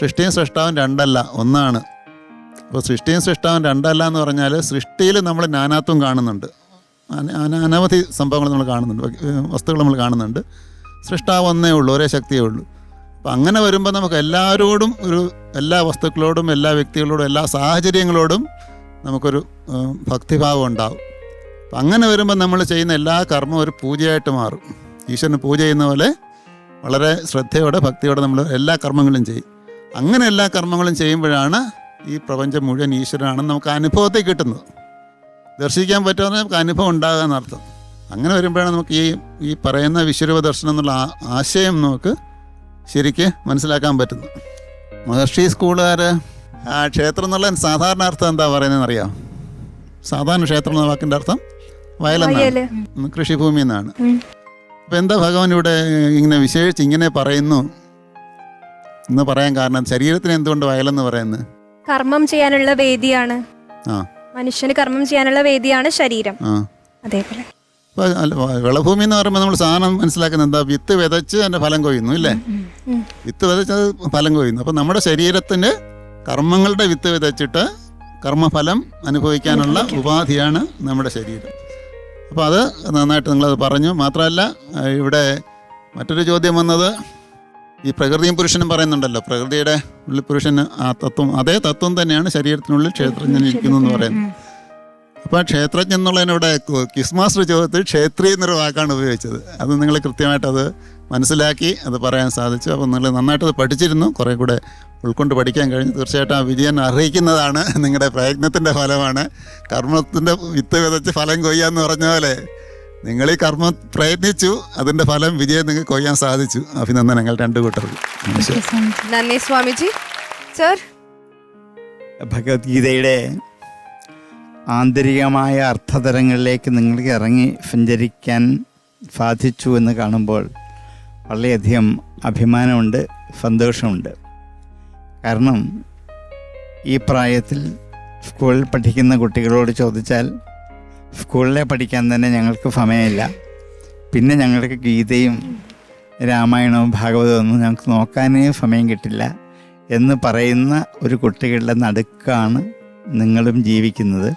സൃഷ്ടിയും സൃഷ്ടാവും 2 അല്ല, ഒന്നാണ്. അപ്പോൾ സൃഷ്ടിയും സൃഷ്ടാവും 2 അല്ല എന്ന് പറഞ്ഞാൽ സൃഷ്ടിയിൽ നമ്മൾ നാനാത്വം കാണുന്നുണ്ട്. അനവധി സംഭവങ്ങൾ നമ്മൾ കാണുന്നുണ്ട്, വസ്തുക്കൾ നമ്മൾ കാണുന്നുണ്ട്. സൃഷ്ടാവ് ഒന്നേ ഉള്ളൂ, ഒരേ ശക്തിയേ ഉള്ളൂ. അപ്പം അങ്ങനെ വരുമ്പോൾ നമുക്ക് എല്ലാവരോടും എല്ലാ വസ്തുക്കളോടും എല്ലാ വ്യക്തികളോടും എല്ലാ സാഹചര്യങ്ങളോടും നമുക്കൊരു ഭക്തിഭാവം ഉണ്ടാവും. അപ്പം അങ്ങനെ വരുമ്പോൾ നമ്മൾ ചെയ്യുന്ന എല്ലാ കർമ്മവും ഒരു പൂജയായിട്ട് മാറും. ഈശ്വരന് പൂജ ചെയ്യുന്ന പോലെ വളരെ ശ്രദ്ധയോടെ ഭക്തിയോടെ നമ്മൾ എല്ലാ കർമ്മങ്ങളും ചെയ്യും. അങ്ങനെ എല്ലാ കർമ്മങ്ങളും ചെയ്യുമ്പോഴാണ് ഈ പ്രപഞ്ചം മുഴുവൻ ഈശ്വരനാണെന്ന് നമുക്ക് അനുഭവത്തിൽ കിട്ടുന്നത്. ദർശിക്കാൻ പറ്റുമെന്ന് നമുക്ക് അനുഭവം ഉണ്ടാകുക എന്നർത്ഥം. അങ്ങനെ വരുമ്പോഴാണ് നമുക്ക് ഈ പറയുന്ന വിശ്വരൂപ ദർശനം എന്നുള്ള ആശയം നമുക്ക് ശരിക്ക് മനസ്സിലാക്കാൻ പറ്റുന്നു. മഹർഷി സ്കൂളുകാർ ക്ഷേത്രം എന്നുള്ള സാധാരണ അർത്ഥം എന്താ പറയുന്നതെന്ന് അറിയാം? സാധാരണ ക്ഷേത്രം എന്ന വാക്കിൻ്റെ അർത്ഥം വയലെന്നാണ്, കൃഷിഭൂമി എന്നാണ്. അപ്പം എന്താ ഭഗവാൻ ഇവിടെ ഇങ്ങനെ വിശേഷിച്ച് ഇങ്ങനെ പറയുന്നു എന്ന് പറയാൻ കാരണം? ശരീരത്തിന് എന്തുകൊണ്ട് വയലെന്ന് പറയുന്നത്? കർമ്മം ചെയ്യാനുള്ള വേദിയാണ്. മനുഷ്യന് കർമ്മം ചെയ്യാനുള്ള വേദിയാണ് ശരീരം. അതേപോലെ വിളഭൂമി എന്ന് പറയുമ്പോൾ നമ്മൾ സാധനം മനസ്സിലാക്കുന്നത് എന്താ? വിത്ത് വിതച്ച് അതിൻ്റെ ഫലം കൊയ്യുന്നു ഇല്ലേ? വിത്ത് വിതച്ച് അത് ഫലം കൊയ്യുന്നു. അപ്പം നമ്മുടെ ശരീരത്തിന് കർമ്മങ്ങളുടെ വിത്ത് വിതച്ചിട്ട് കർമ്മഫലം അനുഭവിക്കാനുള്ള ഉപാധിയാണ് നമ്മുടെ ശരീരം. അപ്പോൾ അത് നന്നായിട്ട് നിങ്ങളത് പറഞ്ഞു. മാത്രമല്ല ഇവിടെ മറ്റൊരു ചോദ്യം വന്നത്, ഈ പ്രകൃതിയും പുരുഷനും പറയുന്നുണ്ടല്ലോ, പ്രകൃതിയുടെ ഉള്ളിൽ പുരുഷന് ആ തത്വം, അതേ തത്വം തന്നെയാണ് ശരീരത്തിനുള്ളിൽ ക്ഷേത്രജ്ഞൻ ഇരിക്കുന്നു എന്ന് പറയുന്നത്. അപ്പോൾ ക്ഷേത്രജ്ഞൻ എന്നുള്ളതിനിവിടെ ക്വിസ് മാസ്റ്റർ ചോദ്യത്തിൽ ക്ഷേത്രീയ എന്നൊരു വാക്കാണ് ഉപയോഗിച്ചത്. അത് നിങ്ങൾ കൃത്യമായിട്ടത് മനസ്സിലാക്കി അത് പറയാൻ സാധിച്ചു. അപ്പോൾ നിങ്ങൾ നന്നായിട്ടത് പഠിച്ചിരുന്നു, കുറേ കൂടെ ഉൾക്കൊണ്ട് പഠിക്കാൻ കഴിഞ്ഞു. തീർച്ചയായിട്ടും ആ വിജയം അർഹിക്കുന്നതാണ്, നിങ്ങളുടെ പ്രയത്നത്തിൻ്റെ ഫലമാണ്. കർമ്മത്തിൻ്റെ വിത്ത് വിതച്ച് ഫലം കൊയ്യാന്ന് പറഞ്ഞ പോലെ നിങ്ങൾ ഈ കർമ്മം പ്രയത്നിച്ചു, അതിൻ്റെ ഫലം വിജയം നിങ്ങൾക്ക് കൊയ്യാൻ സാധിച്ചു. അഭിനന്ദനങ്ങൾ രണ്ടു കൂട്ടർക്കും. നന്ദി സ്വാമിജി. സർ, ഭഗവത്ഗീതയുടെ ആന്തരികമായ അർത്ഥതലങ്ങളിലേക്ക് നിങ്ങൾക്ക് ഇറങ്ങി സഞ്ചരിക്കാൻ സാധിച്ചു എന്ന് കാണുമ്പോൾ വളരെയധികം അഭിമാനമുണ്ട്, സന്തോഷമുണ്ട്. കാരണം ഈ പ്രായത്തിൽ സ്കൂളിൽ പഠിക്കുന്ന കുട്ടികളോട് ചോദിച്ചാൽ സ്കൂളിലെ പഠിക്കാൻ തന്നെ ഞങ്ങൾക്ക് സമയമില്ല, പിന്നെ ഞങ്ങൾക്ക് ഗീതയും രാമായണവും ഭാഗവതവും ഒന്നും ഞങ്ങൾക്ക് നോക്കാനേ സമയം കിട്ടില്ല എന്ന് പറയുന്ന ഒരു കുട്ടികളുടെ നടുക്കാണ് നിങ്ങളും ജീവിക്കുന്നത്.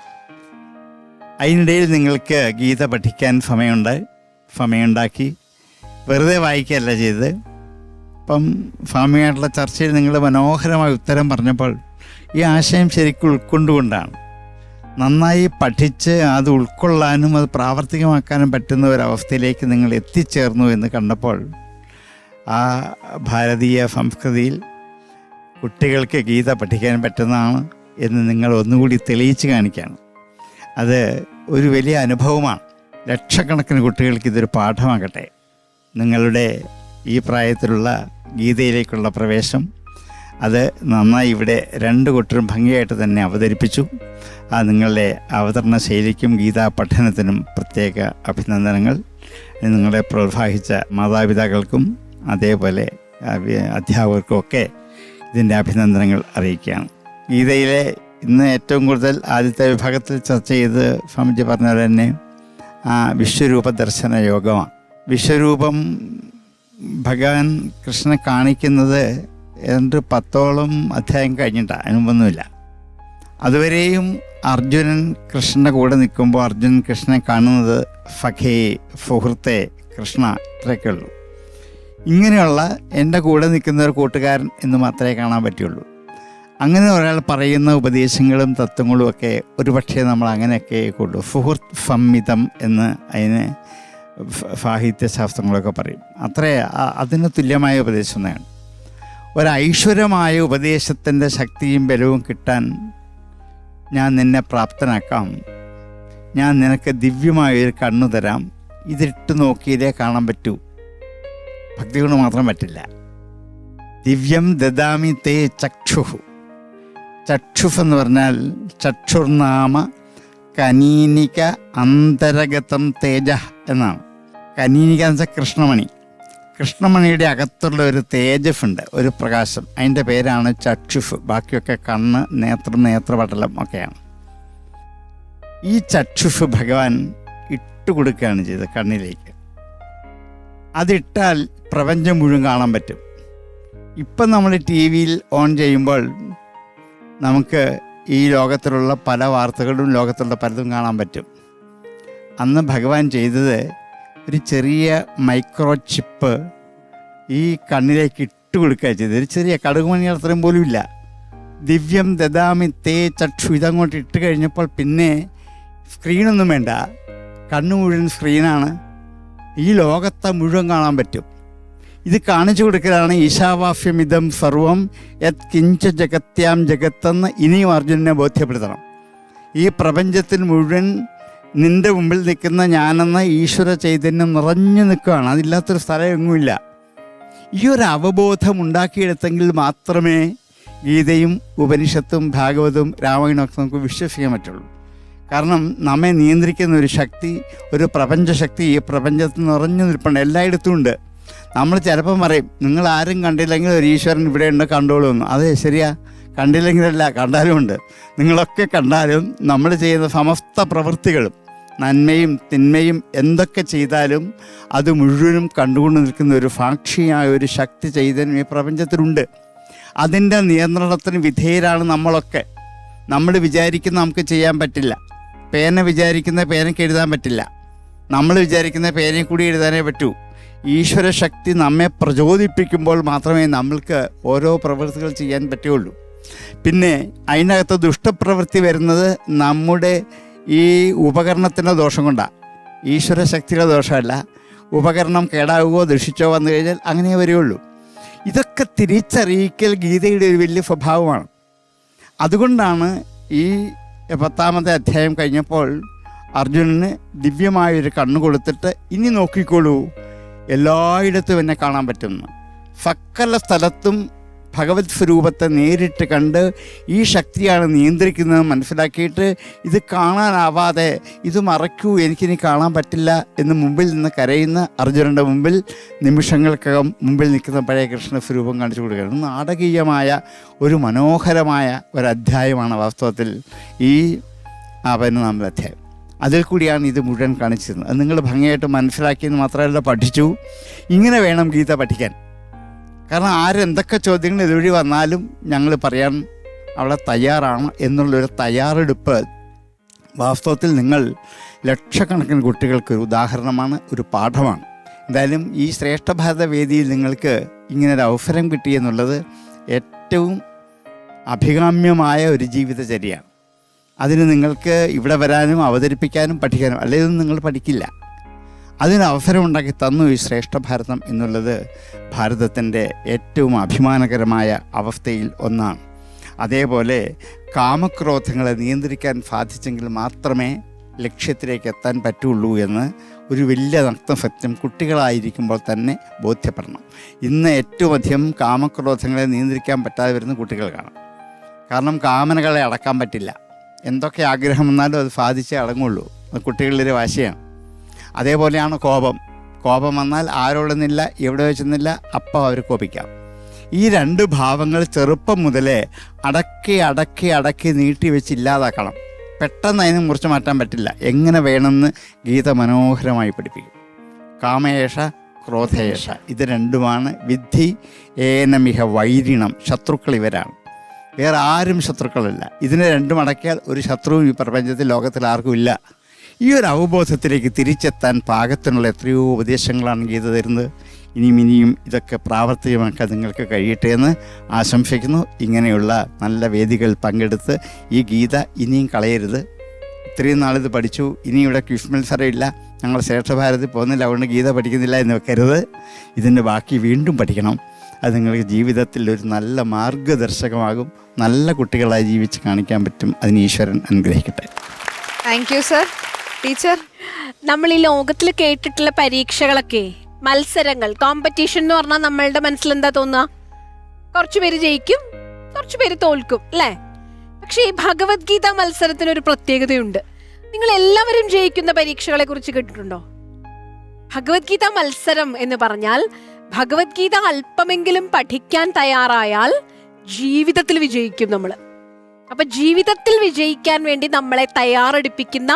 അതിനിടയിൽ നിങ്ങൾക്ക് ഗീത പഠിക്കാൻ സമയമുണ്ടാക്കി വെറുതെ വായിക്കുകയല്ല ചെയ്തത്. ഇപ്പം സ്വാമിയായിട്ടുള്ള ചർച്ചയിൽ നിങ്ങൾ മനോഹരമായ ഉത്തരം പറഞ്ഞപ്പോൾ ഈ ആശയം ശരിക്കും ഉൾക്കൊണ്ടുകൊണ്ടാണ്. നന്നായി പഠിച്ച് അത് ഉൾക്കൊള്ളാനും അത് പ്രാവർത്തികമാക്കാനും പറ്റുന്ന ഒരവസ്ഥയിലേക്ക് നിങ്ങൾ എത്തിച്ചേർന്നു എന്ന് കണ്ടപ്പോൾ ആ ഭാരതീയ സംസ്കൃതിയിൽ കുട്ടികൾക്ക് ഗീത പഠിക്കാൻ പറ്റുന്നതാണ് എന്ന് നിങ്ങൾ ഒന്നുകൂടി തെളിയിച്ച് കാണിക്കുകയാണ്. അത് ഒരു വലിയ അനുഭവമാണ്. ലക്ഷക്കണക്കിന് കുട്ടികൾക്ക് ഇതൊരു പാഠമാകട്ടെ. നിങ്ങളുടെ ഈ പ്രായത്തിലുള്ള ഗീതയിലേക്കുള്ള പ്രവേശം അത് നന്നായി ഇവിടെ രണ്ടു കൂട്ടരും ഭംഗിയായിട്ട് തന്നെ അവതരിപ്പിച്ചു. ആ നിങ്ങളുടെ അവതരണ ശൈലിക്കും ഗീതാ പഠനത്തിനും പ്രത്യേക അഭിനന്ദനങ്ങൾ. നിങ്ങളെ പ്രോത്സാഹിച്ച മാതാപിതാക്കൾക്കും അതേപോലെ അധ്യാപകർക്കും ഒക്കെ ഇതിൻ്റെ അഭിനന്ദനങ്ങൾ അറിയിക്കുകയാണ്. ഗീതയിലെ ഇന്ന് ഏറ്റവും കൂടുതൽ ആദ്യത്തെ വിഭാഗത്തിൽ ചർച്ച ചെയ്ത് സ്വാമിജി പറഞ്ഞ തന്നെ ആ വിശ്വരൂപ ദർശന യോഗമാണ്. വിശ്വരൂപം ഭഗവാൻ കൃഷ്ണനെ കാണിക്കുന്നത് 10ഓളം അധ്യായം കഴിഞ്ഞിട്ടാണ്, അതിനുമ്പൊന്നുമില്ല. അതുവരെയും അർജുനൻ കൃഷ്ണൻ്റെ കൂടെ നിൽക്കുമ്പോൾ അർജുനൻ കൃഷ്ണനെ കാണുന്നത് സഖേ, സുഹൃത്തെ, കൃഷ്ണ, ഇത്രയൊക്കെ ഉള്ളൂ. ഇങ്ങനെയുള്ള എൻ്റെ കൂടെ നിൽക്കുന്ന ഒരു കൂട്ടുകാരൻ എന്ന് മാത്രമേ കാണാൻ പറ്റുള്ളൂ. അങ്ങനെ ഒരാൾ പറയുന്ന ഉപദേശങ്ങളും തത്വങ്ങളും ഒക്കെ ഒരുപക്ഷെ നമ്മൾ അങ്ങനെയൊക്കെ കൊള്ളൂ. സുഹൃത്ത് സംമിതം എന്ന് അതിന് സാഹിത്യശാസ്ത്രങ്ങളൊക്കെ പറയും. അതിന് തുല്യമായ ഉപദേശം തന്നെയാണ്. ഒരൈശ്വര്യമായ ഉപദേശത്തിൻ്റെ ശക്തിയും ബലവും കിട്ടാൻ ഞാൻ നിന്നെ പ്രാപ്തനാക്കാം, ഞാൻ നിനക്ക് ദിവ്യമായൊരു കണ്ണു തരാം, ഇതിട്ട് നോക്കിയില്ലേ കാണാൻ പറ്റൂ. ഭക്തി കൊണ്ട് മാത്രം പറ്റില്ല. ദിവ്യം ദദാമി തേ ചക്ഷുഹു. ചക്ഷുഫ് എന്ന് പറഞ്ഞാൽ ചക്ഷുർനാമ കനീനിക അന്തരഗതം തേജ എന്നാണ്. കനീനിക എന്ന് വെച്ചാൽ കൃഷ്ണമണി. കൃഷ്ണമണിയുടെ അകത്തുള്ള ഒരു തേജസ് ഉണ്ട്, ഒരു പ്രകാശം. അതിൻ്റെ പേരാണ് ചക്ഷുഫ്. ബാക്കിയൊക്കെ കണ്ണ്, നേത്രപടലം ഒക്കെയാണ്. ഈ ചക്ഷുഫ് ഭഗവാൻ ഇട്ടുകൊടുക്കുകയാണ് ചെയ്തത് കണ്ണിലേക്ക്. അതിട്ടാൽ പ്രപഞ്ചം മുഴുവൻ കാണാൻ പറ്റും. ഇപ്പം നമ്മൾ TV-യിൽ ഓൺ ചെയ്യുമ്പോൾ നമുക്ക് ഈ ലോകത്തിലുള്ള പല വാർത്തകളും ലോകത്തുള്ള പലതും കാണാൻ പറ്റും. അന്ന് ഭഗവാൻ ചെയ്തത് ഒരു ചെറിയ മൈക്രോ ചിപ്പ് ഈ കണ്ണിലേക്ക് ഇട്ട് കൊടുക്കുക ചെയ്തത്. ഒരു ചെറിയ കടുകുമണി അത്രയും പോലും ഇല്ല. ദിവ്യം ദദാമി തേ ചക്ഷു. ഇതങ്ങോട്ട് ഇട്ട് കഴിഞ്ഞപ്പോൾ പിന്നെ സ്ക്രീനൊന്നും വേണ്ട, കണ്ണ് മുഴുവൻ സ്ക്രീനാണ്. ഈ ലോകത്തെ മുഴുവൻ കാണാൻ പറ്റും. ഇത് കാണിച്ചു കൊടുക്കലാണ് ഈശാവാസ്യമിതം സർവം യത് കിഞ്ച ജഗത്യാം ജഗത്തെന്ന് ഇനിയും അർജുനനെ ബോധ്യപ്പെടുത്തണം. ഈ പ്രപഞ്ചത്തിൽ മുഴുവൻ നിൻ്റെ മുമ്പിൽ നിൽക്കുന്ന ഞാനെന്ന ഈശ്വര ചൈതന്യം നിറഞ്ഞു നിൽക്കുകയാണ്. അതില്ലാത്തൊരു സ്ഥലം എങ്ങുമില്ല. ഈ ഒരു അവബോധം ഉണ്ടാക്കിയെടുത്തെങ്കിൽ മാത്രമേ ഗീതയും ഉപനിഷത്തും ഭാഗവതവും രാമായണമൊക്കെ നമുക്ക് വിശ്വസിക്കാൻ പറ്റുള്ളൂ. കാരണം നമ്മെ നിയന്ത്രിക്കുന്ന ഒരു ശക്തി, ഒരു പ്രപഞ്ചശക്തി ഈ പ്രപഞ്ചത്തിൽ നിറഞ്ഞു നിൽപ്പുണ്ട്, എല്ലായിടത്തും ഉണ്ട്. നമ്മൾ ചിലപ്പം പറയും നിങ്ങൾ ആരും കണ്ടില്ലെങ്കിൽ ഒരു ഈശ്വരൻ ഇവിടെയുണ്ട് കണ്ടോളൂ എന്ന്. അതെ, ശരിയാ, കണ്ടില്ലെങ്കിലല്ല, കണ്ടാലും ഉണ്ട്. നിങ്ങളൊക്കെ കണ്ടാലും നമ്മൾ ചെയ്യുന്ന സമസ്ത പ്രവൃത്തികളും നന്മയും തിന്മയും എന്തൊക്കെ ചെയ്താലും അത് മുഴുവനും കണ്ടുകൊണ്ട് നിൽക്കുന്ന ഒരു സാക്ഷിയായ ഒരു ശക്തി ചൈതന്യം ഈ പ്രപഞ്ചത്തിലുണ്ട്. അതിൻ്റെ നിയന്ത്രണത്തിന് വിധേയരാണ് നമ്മളൊക്കെ. നമ്മൾ വിചാരിക്കുന്ന നമുക്ക് ചെയ്യാൻ പറ്റില്ല. പേന വിചാരിക്കുന്ന പേനയ്ക്ക് എഴുതാൻ പറ്റില്ല. നമ്മൾ വിചാരിക്കുന്ന പേനയിൽ കൂടി എഴുതാനേ പറ്റൂ. ഈശ്വര ശക്തി നമ്മെ പ്രചോദിപ്പിക്കുമ്പോൾ മാത്രമേ നമ്മൾക്ക് ഓരോ പ്രവൃത്തികൾ ചെയ്യാൻ പറ്റുകയുള്ളൂ. പിന്നെ അതിനകത്ത് ദുഷ്ടപ്രവൃത്തി വരുന്നത് നമ്മുടെ ഈ ഉപകരണത്തിൻ്റെ ദോഷം കൊണ്ടാണ്. ഈശ്വര ശക്തിയുടെ ദോഷമല്ല. ഉപകരണം കേടാവുകയോ ദുഷിച്ചോ വന്നു കഴിഞ്ഞാൽ അങ്ങനെ വരികയുള്ളൂ. ഇതൊക്കെ തിരിച്ചറിയിക്കൽ ഗീതയുടെ ഒരു വലിയ സ്വഭാവമാണ്. അതുകൊണ്ടാണ് ഈ 10ാമത്തെ അധ്യായം കഴിഞ്ഞപ്പോൾ അർജുനന് ദിവ്യമായൊരു കണ്ണ് കൊടുത്തിട്ട് ഇനി നോക്കിക്കോളൂ, എല്ലായിടത്തും എന്നെ കാണാൻ പറ്റുന്നു. സകല സ്ഥലത്തും ഭഗവത് സ്വരൂപത്തെ നേരിട്ട് കണ്ട് ഈ ശക്തിയാണ് നിയന്ത്രിക്കുന്നത് മനസ്സിലാക്കിയിട്ട് ഇത് കാണാനാവാതെ ഇത് മറയ്ക്കൂ, എനിക്കിനി കാണാൻ പറ്റില്ല എന്ന് മുമ്പിൽ നിന്ന് കരയുന്ന അർജുനൻ്റെ മുമ്പിൽ നിമിഷങ്ങൾക്കകം മുമ്പിൽ നിൽക്കുന്ന പഴയ കൃഷ്ണ സ്വരൂപം കാണിച്ചു കൊടുക്കുകയാണ്. നാടകീയമായ ഒരു മനോഹരമായ ഒരധ്യായമാണ് വാസ്തവത്തിൽ ഈ 11ാമത്തെ അധ്യായം. അതിൽ കൂടിയാണ് ഇത് മുഴുവൻ കാണിച്ചിരുന്നത്. അത് നിങ്ങൾ ഭംഗിയായിട്ട് മനസ്സിലാക്കിയെന്ന് മാത്രമല്ല, പഠിച്ചു. ഇങ്ങനെ വേണം ഗീത പഠിക്കാൻ. കാരണം ആരെന്തൊക്കെ ചോദ്യങ്ങൾ ഇതുവഴി വന്നാലും ഞങ്ങൾ പറയാൻ അവിടെ തയ്യാറാണ് എന്നുള്ളൊരു തയ്യാറെടുപ്പ് വാസ്തവത്തിൽ നിങ്ങൾ ലക്ഷക്കണക്കിന് കുട്ടികൾക്ക് ഒരു ഉദാഹരണമാണ്, ഒരു പാഠമാണ്. എന്തായാലും ഈ ശ്രേഷ്ഠ ഭാരത വേദിയിൽ നിങ്ങൾക്ക് ഇങ്ങനൊരു അവസരം കിട്ടിയെന്നുള്ളത് ഏറ്റവും അഭികാമ്യമായ ഒരു ജീവിതചര്യയാണ്. അതിന് നിങ്ങൾക്ക് ഇവിടെ വരാനും അവതരിപ്പിക്കാനും പഠിക്കാനും, അല്ലെങ്കിൽ നിങ്ങൾ പഠിക്കില്ല. അതിന് അവസരമുണ്ടാക്കി തന്നു ഈ ശ്രേഷ്ഠ ഭാരതം എന്നുള്ളത് ഭാരതത്തിൻ്റെ ഏറ്റവും അഭിമാനകരമായ അവസ്ഥയിൽ ഒന്നാണ്. അതേപോലെ കാമക്രോധങ്ങളെ നിയന്ത്രിക്കാൻ സാധിച്ചെങ്കിൽ മാത്രമേ ലക്ഷ്യത്തിലേക്ക് എത്താൻ പറ്റുള്ളൂ എന്ന് ഒരു വലിയ നഗ്നസത്യം കുട്ടികളായിരിക്കുമ്പോൾ തന്നെ ബോധ്യപ്പെടണം. ഇന്ന് ഏറ്റവും അധികം കാമക്രോധങ്ങളെ നിയന്ത്രിക്കാൻ പറ്റാതെ വരുന്ന കുട്ടികൾ കാണാം. കാരണം കാമനകളെ അടക്കാൻ പറ്റില്ല. എന്തൊക്കെ ആഗ്രഹം വന്നാലും അത് സാധിച്ചേ അടങ്ങുള്ളൂ. അത് കുട്ടികളുടെ വാശിയാണ്. അതേപോലെയാണ് കോപം. കോപം വന്നാൽ ആരോടുന്നില്ല, എവിടെ വെച്ചെന്നില്ല, അപ്പം അവർ കോപിക്കാം. ഈ 2 ഭാവങ്ങൾ ചെറുപ്പം മുതലേ അടക്കി നീട്ടി വെച്ച് ഇല്ലാതാക്കണം. പെട്ടെന്ന് അതിനെ മുറിച്ച് മാറ്റാൻ പറ്റില്ല. എങ്ങനെ വേണമെന്ന് ഗീത മനോഹരമായി പഠിപ്പിക്കും. കാമയേഷ ക്രോധയേഷ, ഇത് രണ്ടുമാണ് വിദ്ധി ഏനമിഹ വൈരിണം. ശത്രുക്കൾ ഇവരാണ്, വേറെ ആരും ശത്രുക്കളല്ല. ഇതിനെ രണ്ടും അടക്കിയാൽ ഒരു ശത്രുവും ഈ പ്രപഞ്ചത്തിൽ ലോകത്തിൽ ആർക്കും ഇല്ല. ഈ ഒരു അവബോധത്തിലേക്ക് തിരിച്ചെത്താൻ പാകത്തിനുള്ള എത്രയോ ഉപദേശങ്ങളാണ് ഗീത തരുന്നത്. ഇനിയും ഇതൊക്കെ പ്രാവർത്തികമാക്കാൻ നിങ്ങൾക്ക് കഴിയട്ടെ എന്ന് ആശംസിക്കുന്നു. ഇങ്ങനെയുള്ള നല്ല വേദികൾ പങ്കെടുത്ത് ഈ ഗീത ഇനിയും കളയരുത്. ഇത്രയും നാളിത് പഠിച്ചു, ഇനി ഇവിടെ ക്വിസ് മത്സരമില്ല, ഞങ്ങൾ ശ്രേഷ്ഠഭാരതത്തിൽ പോകുന്നില്ല, അതുകൊണ്ട് ഗീത പഠിക്കുന്നില്ല എന്ന് വെക്കരുത്. ഇതിൻ്റെ ബാക്കി വീണ്ടും പഠിക്കണം. അത് നിങ്ങൾക്ക് ജീവിതത്തിൽ ഒരു നല്ല മാർഗദർശകമാകും. നല്ല കുട്ടികളായി ജീവിച്ച് കാണിക്കാൻ പറ്റും. അതിന് ഈശ്വരൻ അനുഗ്രഹിക്കട്ടെ. Thank you sir. ടീച്ചർ, നമ്മൾ ഈ ലോകത്തിൽ കേട്ടിട്ടുള്ള പരീക്ഷകളൊക്കെ, മത്സരങ്ങൾ, കോമ്പറ്റീഷൻ എന്ന് പറഞ്ഞാൽ നമ്മളുടെ മനസ്സിൽ എന്താ തോന്നുക? കുറച്ചു പേര് ജയിക്കും, കുറച്ചു പേര് തോൽക്കും, അല്ലേ? പക്ഷെ ഈ ഭഗവത്ഗീത മത്സരത്തിനൊരു പ്രത്യേകതയുണ്ട്. നിങ്ങൾ എല്ലാവരും ജയിക്കുന്ന പരീക്ഷകളെ കുറിച്ച് കേട്ടിട്ടുണ്ടോ? ഭഗവത്ഗീത മത്സരം എന്ന് പറഞ്ഞാൽ ഭഗവത്ഗീത അല്പമെങ്കിലും പഠിക്കാൻ തയ്യാറായാൽ ജീവിതത്തിൽ വിജയിക്കും നമ്മൾ. അപ്പൊ ജീവിതത്തിൽ വിജയിക്കാൻ വേണ്ടി നമ്മളെ തയ്യാറെടുപ്പിക്കുന്ന,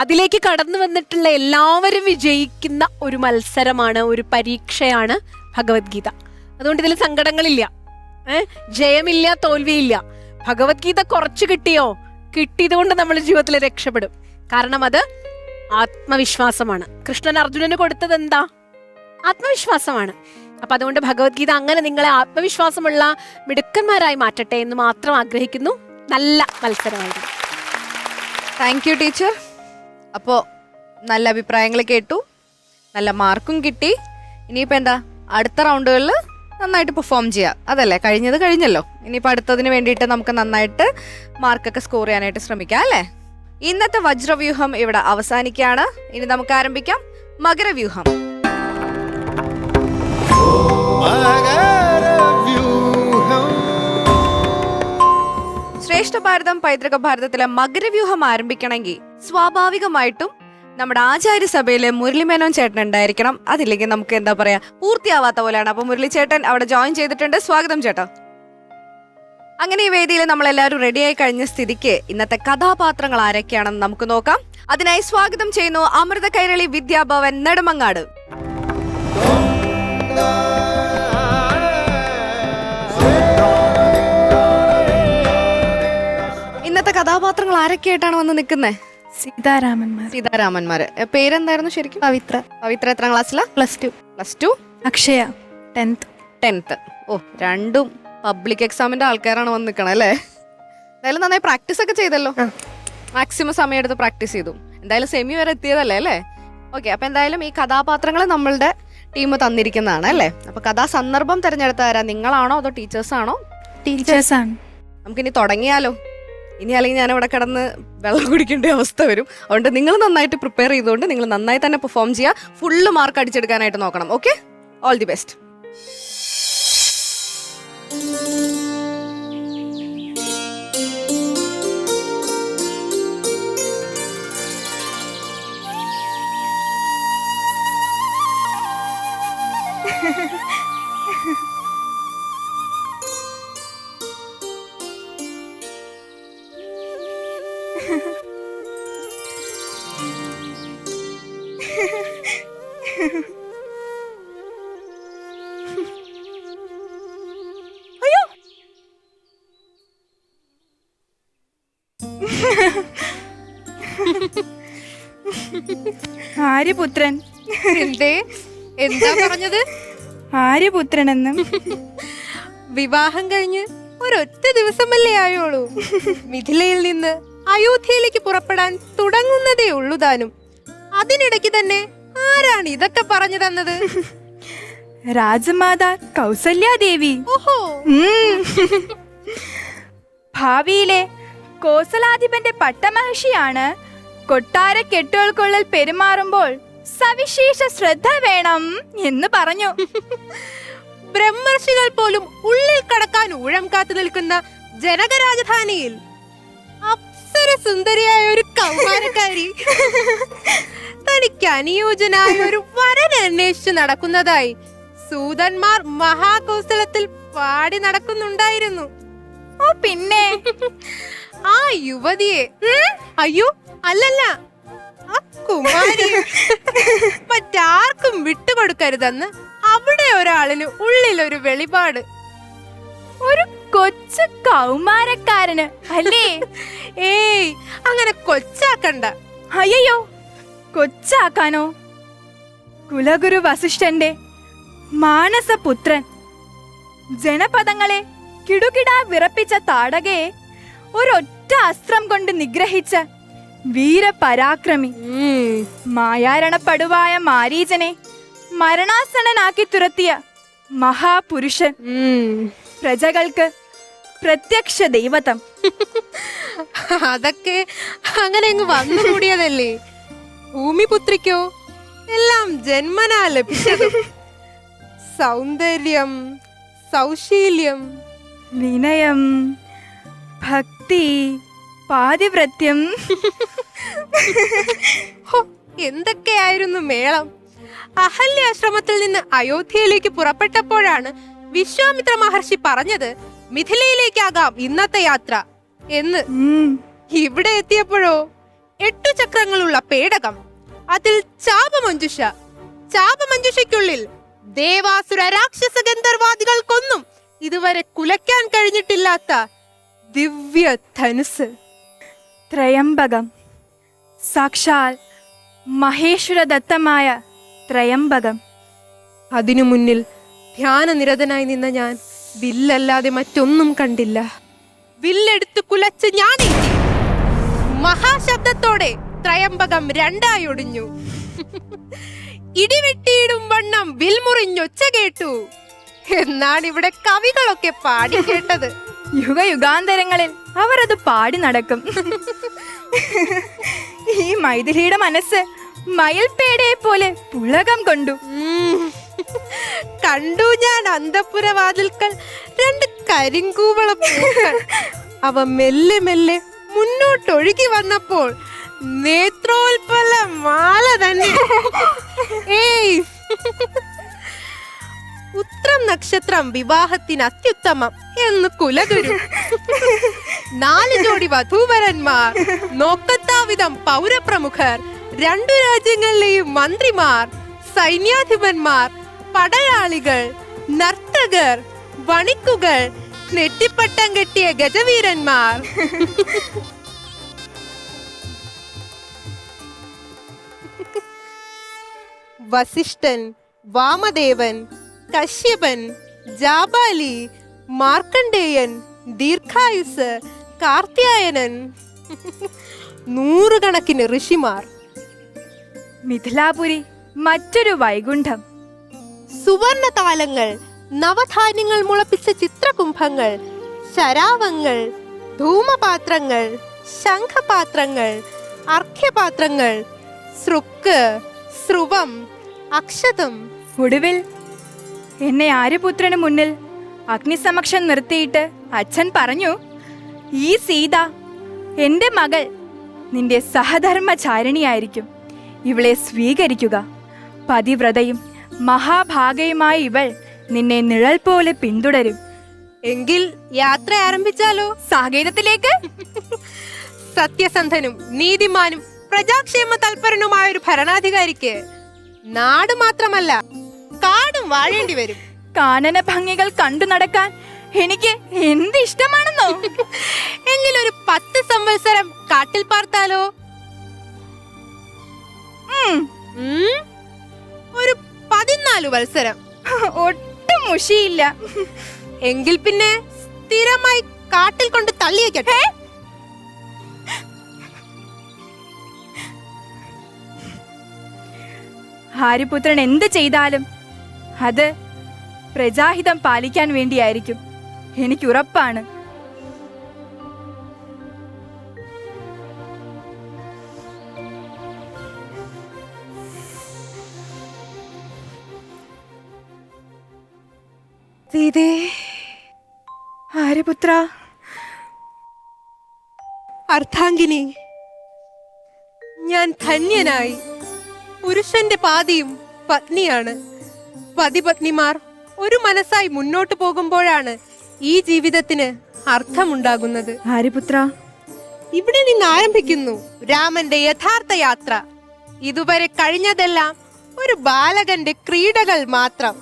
അതിലേക്ക് കടന്നു വന്നിട്ടുള്ള എല്ലാവരും വിജയിക്കുന്ന ഒരു മത്സരമാണ്, ഒരു പരീക്ഷയാണ് ഭഗവത്ഗീത. അതുകൊണ്ട് ഇതിൽ സങ്കടങ്ങളില്ല, ജയമില്ല, തോൽവിയില്ല. ഭഗവത്ഗീത കുറച്ച് കിട്ടിയോ, കിട്ടിയത് കൊണ്ട് നമ്മൾ ജീവിതത്തിൽ രക്ഷപ്പെടും. കാരണം അത് ആത്മവിശ്വാസമാണ്. കൃഷ്ണൻ അർജുനന് കൊടുത്തത് എന്താ? ആത്മവിശ്വാസമാണ്. അപ്പൊ അതുകൊണ്ട് ഭഗവത്ഗീത അങ്ങനെ നിങ്ങളെ ആത്മവിശ്വാസമുള്ള മിടുക്കന്മാരായി മാറ്റട്ടെ എന്ന് മാത്രം ആഗ്രഹിക്കുന്നു. നല്ല മത്സരമായിരുന്നു. Thank you teacher. അപ്പോൾ നല്ല അഭിപ്രായങ്ങൾ കേട്ടു, നല്ല മാർക്കും കിട്ടി. ഇനിയിപ്പോൾ എന്താ, അടുത്ത റൗണ്ടുകളിൽ നന്നായിട്ട് പെർഫോം ചെയ്യാം. അതല്ലേ, കഴിഞ്ഞത് കഴിഞ്ഞല്ലോ. ഇനിയിപ്പോൾ അടുത്തതിന് വേണ്ടിയിട്ട് നമുക്ക് നന്നായിട്ട് മാർക്കൊക്കെ സ്കോർ ചെയ്യാനായിട്ട് ശ്രമിക്കാം, അല്ലേ? ഇന്നത്തെ വജ്രവ്യൂഹം ഇവിടെ അവസാനിക്കുകയാണ്. ഇനി നമുക്ക് ആരംഭിക്കാം മകരവ്യൂഹം. ശ്രേഷ്ഠ ഭാരതം പൈതൃക ഭാരതത്തിലെ മകരവ്യൂഹം ആരംഭിക്കണമെങ്കിൽ സ്വാഭാവികമായിട്ടും നമ്മുടെ ആചാര്യസഭയിലെ മുരളിമേനോൻ ചേട്ടൻ ഉണ്ടായിരിക്കണം. അതില്ലെങ്കിൽ നമുക്ക് എന്താ പറയാ, പൂർത്തിയാവാത്ത പോലെയാണ്. അപ്പൊ മുരളി ചേട്ടൻ അവിടെ ജോയിൻ ചെയ്തിട്ടുണ്ട്. സ്വാഗതം ചേട്ടാ. അങ്ങനെ ഈ വേദിയിൽ നമ്മളെല്ലാവരും റെഡിയായി കഴിഞ്ഞ സ്ഥിതിക്ക് ഇന്നത്തെ കഥാപാത്രങ്ങൾ ആരൊക്കെയാണെന്ന് നമുക്ക് നോക്കാം. അതിനായി സ്വാഗതം ചെയ്യുന്നു അമൃത കൈരളി വിദ്യാഭവൻ നെടുമങ്ങാട്. Yeah. കഥാപാത്രങ്ങൾ ആരൊക്കെയായിട്ടാണ് വന്ന് നിൽക്കുന്നത്? സീതാരാമന്മാർ. സീതാരാമന്മാര്. പേരെന്തായിരുന്നു ശരിക്കും? പവിത്ര. പവിത്ര എത്രാം ക്ലാസ്സിലാ? +2. അക്ഷയ 10th. ഓ, രണ്ടും പബ്ലിക് എക്സാമിന്റെ ആൾക്കാരാണ് വന്ന് നിൽക്കണേ അല്ലേ? എന്തായാലും നന്നായി പ്രാക്ടീസ് ഒക്കെ ചെയ്തല്ലോ. മാക്സിമം സമയം എടുത്ത് പ്രാക്ടീസ് ചെയ്തു. എന്തായാലും സെമി വരെ എത്തിയതല്ലേ അല്ലേ? ഓക്കെ, അപ്പൊ എന്തായാലും ഈ കഥാപാത്രങ്ങൾ നമ്മളുടെ ടീം തന്നിരിക്കുന്നതാണ് അല്ലേ? അപ്പൊ കഥാസന്ദർഭം തിരഞ്ഞെടുത്ത ആരാ? നിങ്ങളാണോ അതോ ടീച്ചേഴ്സാണോ? ടീച്ചേഴ്സാണ്. നമുക്കിനി തുടങ്ങിയാലോ? ഇനി അല്ലെങ്കിൽ ഞാൻ ഇവിടെ കിടന്ന് വെള്ളം കുടിക്കേണ്ട അവസ്ഥ വരും. അതുകൊണ്ട് നിങ്ങൾ നന്നായിട്ട് പ്രിപ്പയർ ചെയ്തുകൊണ്ട് നിങ്ങൾ നന്നായി തന്നെ പെർഫോം ചെയ്യുക. ഫുള്ള് മാർക്ക് അടിച്ചെടുക്കാനായിട്ട് നോക്കണം. Okay, all the best. ആര്യപുത്രൻ. എന്തേ, എന്താ പറഞ്ഞത്? ആര്യപുത്രനെന്നും. വിവാഹം കഴിഞ്ഞ് ഒരൊറ്റ ദിവസമല്ലേ ആയോളൂ. മിഥിലയിൽ നിന്ന് അയോധ്യയിലേക്ക് പുറപ്പെടാൻ തുടങ്ങുന്നതേ ഉള്ളൂ താനും. അതിനിടയ്ക്ക് തന്നെ ആരാണ് ഇതൊക്കെ പറഞ്ഞു തന്നത്? രാജമാതാ കൗസല്യാദേവി. ഓഹോ. ഭാവിയിലെ കോസലാധിപന്റെ പട്ടമഹിഷിയാണ്. കൊട്ടാര കെട്ടുകൾക്കുള്ളിൽ പെരുമാറുമ്പോൾ സവിശേഷ ശ്രദ്ധ വേണം എന്ന് പറഞ്ഞു. ബ്രഹ്മർഷികൾ പോലും ഉള്ളിൽ കടക്കാൻ ഊഴം കാത്തു നിൽക്കുന്ന ജനക രാജധാനിയിൽ അപ്സര സുന്ദരിയായ ഒരു കൗമാരക്കാരി തനിക്ക് അനുയോജ്യനായ ഒരു വരനെ അന്വേഷിച്ച് നടക്കുന്നതായി സൂതന്മാർ മഹാകൗശലത്തിൽ പാടി നടക്കുന്നുണ്ടായിരുന്നു. ഓ പിന്നെ ആ യുവതിയെ, അയ്യോ അല്ലല്ല, ആ കുമാരിയെ മറ്റാർക്കും വിട്ടുകൊടുക്കരുതെന്ന് അവിടെ ഒരാളിന് ഉള്ളിലൊരു വെളിപാട്. ഒരു കൊച്ചു കൗമാരക്കാരന് അല്ലേ? ഏയ്, അങ്ങനെ കൊച്ചാക്കണ്ട. അയ്യോ, കൊച്ചാക്കാനോ? കുലഗുരു വസിഷ്ഠന്റെ മാനസപുത്രൻ, ജനപദങ്ങളെ കിടുകിടാ വിറപ്പിച്ച താടകയെ ഒരൊറ്റ അസ്ത്രം കൊണ്ട് നിഗ്രഹിച്ച വീരപരാക്രമി, മായാരണപ്പെടുവായ മാരീചനെ മരണാസന്നനാക്കി തുരത്തിയ മഹാപുരുഷൻ, പ്രജകൾക്ക് പ്രത്യക്ഷ ദൈവതം. അതൊക്കെ അങ്ങനെ അങ്ങ് വന്നുകൂടിയതല്ലേ. ഭൂമിപുത്രിക്കോ എല്ലാം ജന്മനാ ലഭിച്ചതും. സൗന്ദര്യം, സൗശീല്യം, വിനയം, ഭക്തി, പാതിവ്രത്യം. എന്തൊക്കെയായിരുന്നു മേളം. അഹല്യാശ്രമത്തിൽ നിന്ന് അയോധ്യയിലേക്ക് പുറപ്പെട്ടപ്പോഴാണ് വിശ്വാമിത്ര മഹർഷി പറഞ്ഞത് മിഥിലയിലേക്കാകാം ഇന്നത്തെ യാത്ര എന്ന്. ഇവിടെ എത്തിയപ്പോഴോ 8 ചക്രങ്ങളുള്ള പേടകം, അതിൽ ചാപമഞ്ജുഷ, ചാപമഞ്ജുഷയ്ക്കുള്ളിൽ ദേവാസുര രാക്ഷസ ഗന്ധർവാദികൾക്കൊന്നും ഇതുവരെ കുലയ്ക്കാൻ കഴിഞ്ഞിട്ടില്ലാത്ത ദിവ്യ ധനുസ്. ത്രയംബകം, സാക്ഷാൽ മഹേശ്വരദത്തമായ ത്രയംബകം. അതിനു മുന്നിൽ ധ്യാനനിരതനായി നിന്ന ഞാൻ വില്ലല്ലാതെ മറ്റൊന്നും കണ്ടില്ല. വില്ലെടുത്ത് കുലച്ച് ഞാൻ മഹാശബ്ദത്തോടെ ത്രയംബകം രണ്ടായി ഒടിഞ്ഞു. ഇടിവെട്ടിയിടും വണ്ണം വിൽമുറിഞ്ഞൊച്ച കേട്ടു എന്നാണ് ഇവിടെ കവികളൊക്കെ പാടി കേട്ടത്. യുഗയുഗാന്തരങ്ങളിൽ അവർ അത് പാടി നടക്കും. ഈ മൈഥിലിയുടെ മനസ്സ് മയിൽപേടയെ പോലെ പുളകം കൊണ്ടു. കണ്ടു ഞാൻ അന്തപുരവാതിൽക്കൽ 2 കരിങ്കൂവള പൂക്കൾ. അവ മെല്ലെ മെല്ലെ മുന്നോട്ടൊഴുകി വന്നപ്പോൾ നേത്രോൽപല മാല തന്നെ. ഏയ്, ഉത്രം നക്ഷത്രം വിവാഹത്തിന് അത്യുത്തമം എന്ന് കുലഗുരു. 4 ജോഡി വധൂവരന്മാർ, നോക്കത്താവിധം പൗരപ്രമുഖർ, 2 രാജ്യങ്ങളിലെയും മന്ത്രിമാർ, സൈന്യാധിപന്മാർ, പടയാളികൾ, നർത്തകർ, വണിക്കുകൾ, നെറ്റിപ്പട്ടം കെട്ടിയ ഗജവീരന്മാർ. വസിഷ്ഠൻ, വാമദേവൻ, കശ്യപൻ, ജാബാലി, മാർക്കണ്ഡേയൻ, ദീർഘായുസ്, കാർത്യായനൻ, 100 കണക്കിന് ഋഷിമാർ. മിഥിലാപുരി മറ്റൊരു വൈകുണ്ഠം. സുവർണ താലങ്ങൾ, നവധാന്യങ്ങൾ മുളപ്പിച്ച ചിത്രകുംഭങ്ങൾ, ശരാവങ്ങൾ, ധൂമപാത്രങ്ങൾ, ശംഖപാത്രങ്ങൾ, അർഘ്യപാത്രങ്ങൾ, സൃക്ക്, സ്രുവം, അക്ഷതം. ഒടുവിൽ എന്നെ ആര്യപുത്രന് മുന്നിൽ അഗ്നിസമക്ഷം നിർത്തിയിട്ട് അച്ഛൻ പറഞ്ഞു, ഈ സീത എൻ്റെ മകൾ നിന്റെ സഹധർമ്മചാരിണിയായിരിക്കും. ഇവളെ സ്വീകരിക്കുക. പതിവ്രതയും മഹാഭാഗയുമായ ഇവൾ നിന്നെ നിഴൽ പോലെ പിന്തുടരും. എങ്കിൽ യാത്ര ആരംഭിച്ചാലോ? സാകേതത്തിലേക്ക്. സത്യസന്ധനും നീതിമാനും പ്രജാക്ഷേമ തൽപരനുമായ ഒരു ഭരണാധികാരിക്ക് നാട് മാത്രമല്ല കാടും വാഴേണ്ടി വരും. കാനന ഭംഗികൾ കണ്ടു നടക്കാൻ എനിക്ക് എന്ത് ഇഷ്ടമാണെന്നോ. എങ്കിലൊരു 10 സംവത്സരം കാട്ടിൽ പാർത്താലോ? ഒരു 14 വത്സരം. ഒട്ടും മുഷിയില്ല. എങ്കിൽ പിന്നെ സ്ഥിരമായി കാട്ടിൽ കൊണ്ട് തള്ളിയേക്കട്ടെ. ആര്യപുത്രൻ എന്ത് ചെയ്താലും അത് പ്രജാഹിതം പാലിക്കാൻ വേണ്ടിയായിരിക്കും. എനിക്കുറപ്പാണ്. സീതേ, ആര്യപുത്ര, അർത്ഥാംഗിനി, ഞാൻ ധന്യനായി. പുരുഷന്റെ പാതിയും പത്നിയാണ്. പതിപത്നിമാർ ഒരു മനസ്സായി മുന്നോട്ട് പോകുമ്പോഴാണ് ഈ ജീവിതത്തിന് അർത്ഥമുണ്ടാകുന്നത്. ആര്യപുത്ര, ഇവിടെ നിന്ന് ആരംഭിക്കുന്നു രാമന്റെ യഥാർത്ഥ യാത്ര. ഇതുവരെ കഴിഞ്ഞതെല്ലാം ഒരു ബാലകന്റെ ക്രീഡകൾ മാത്രം.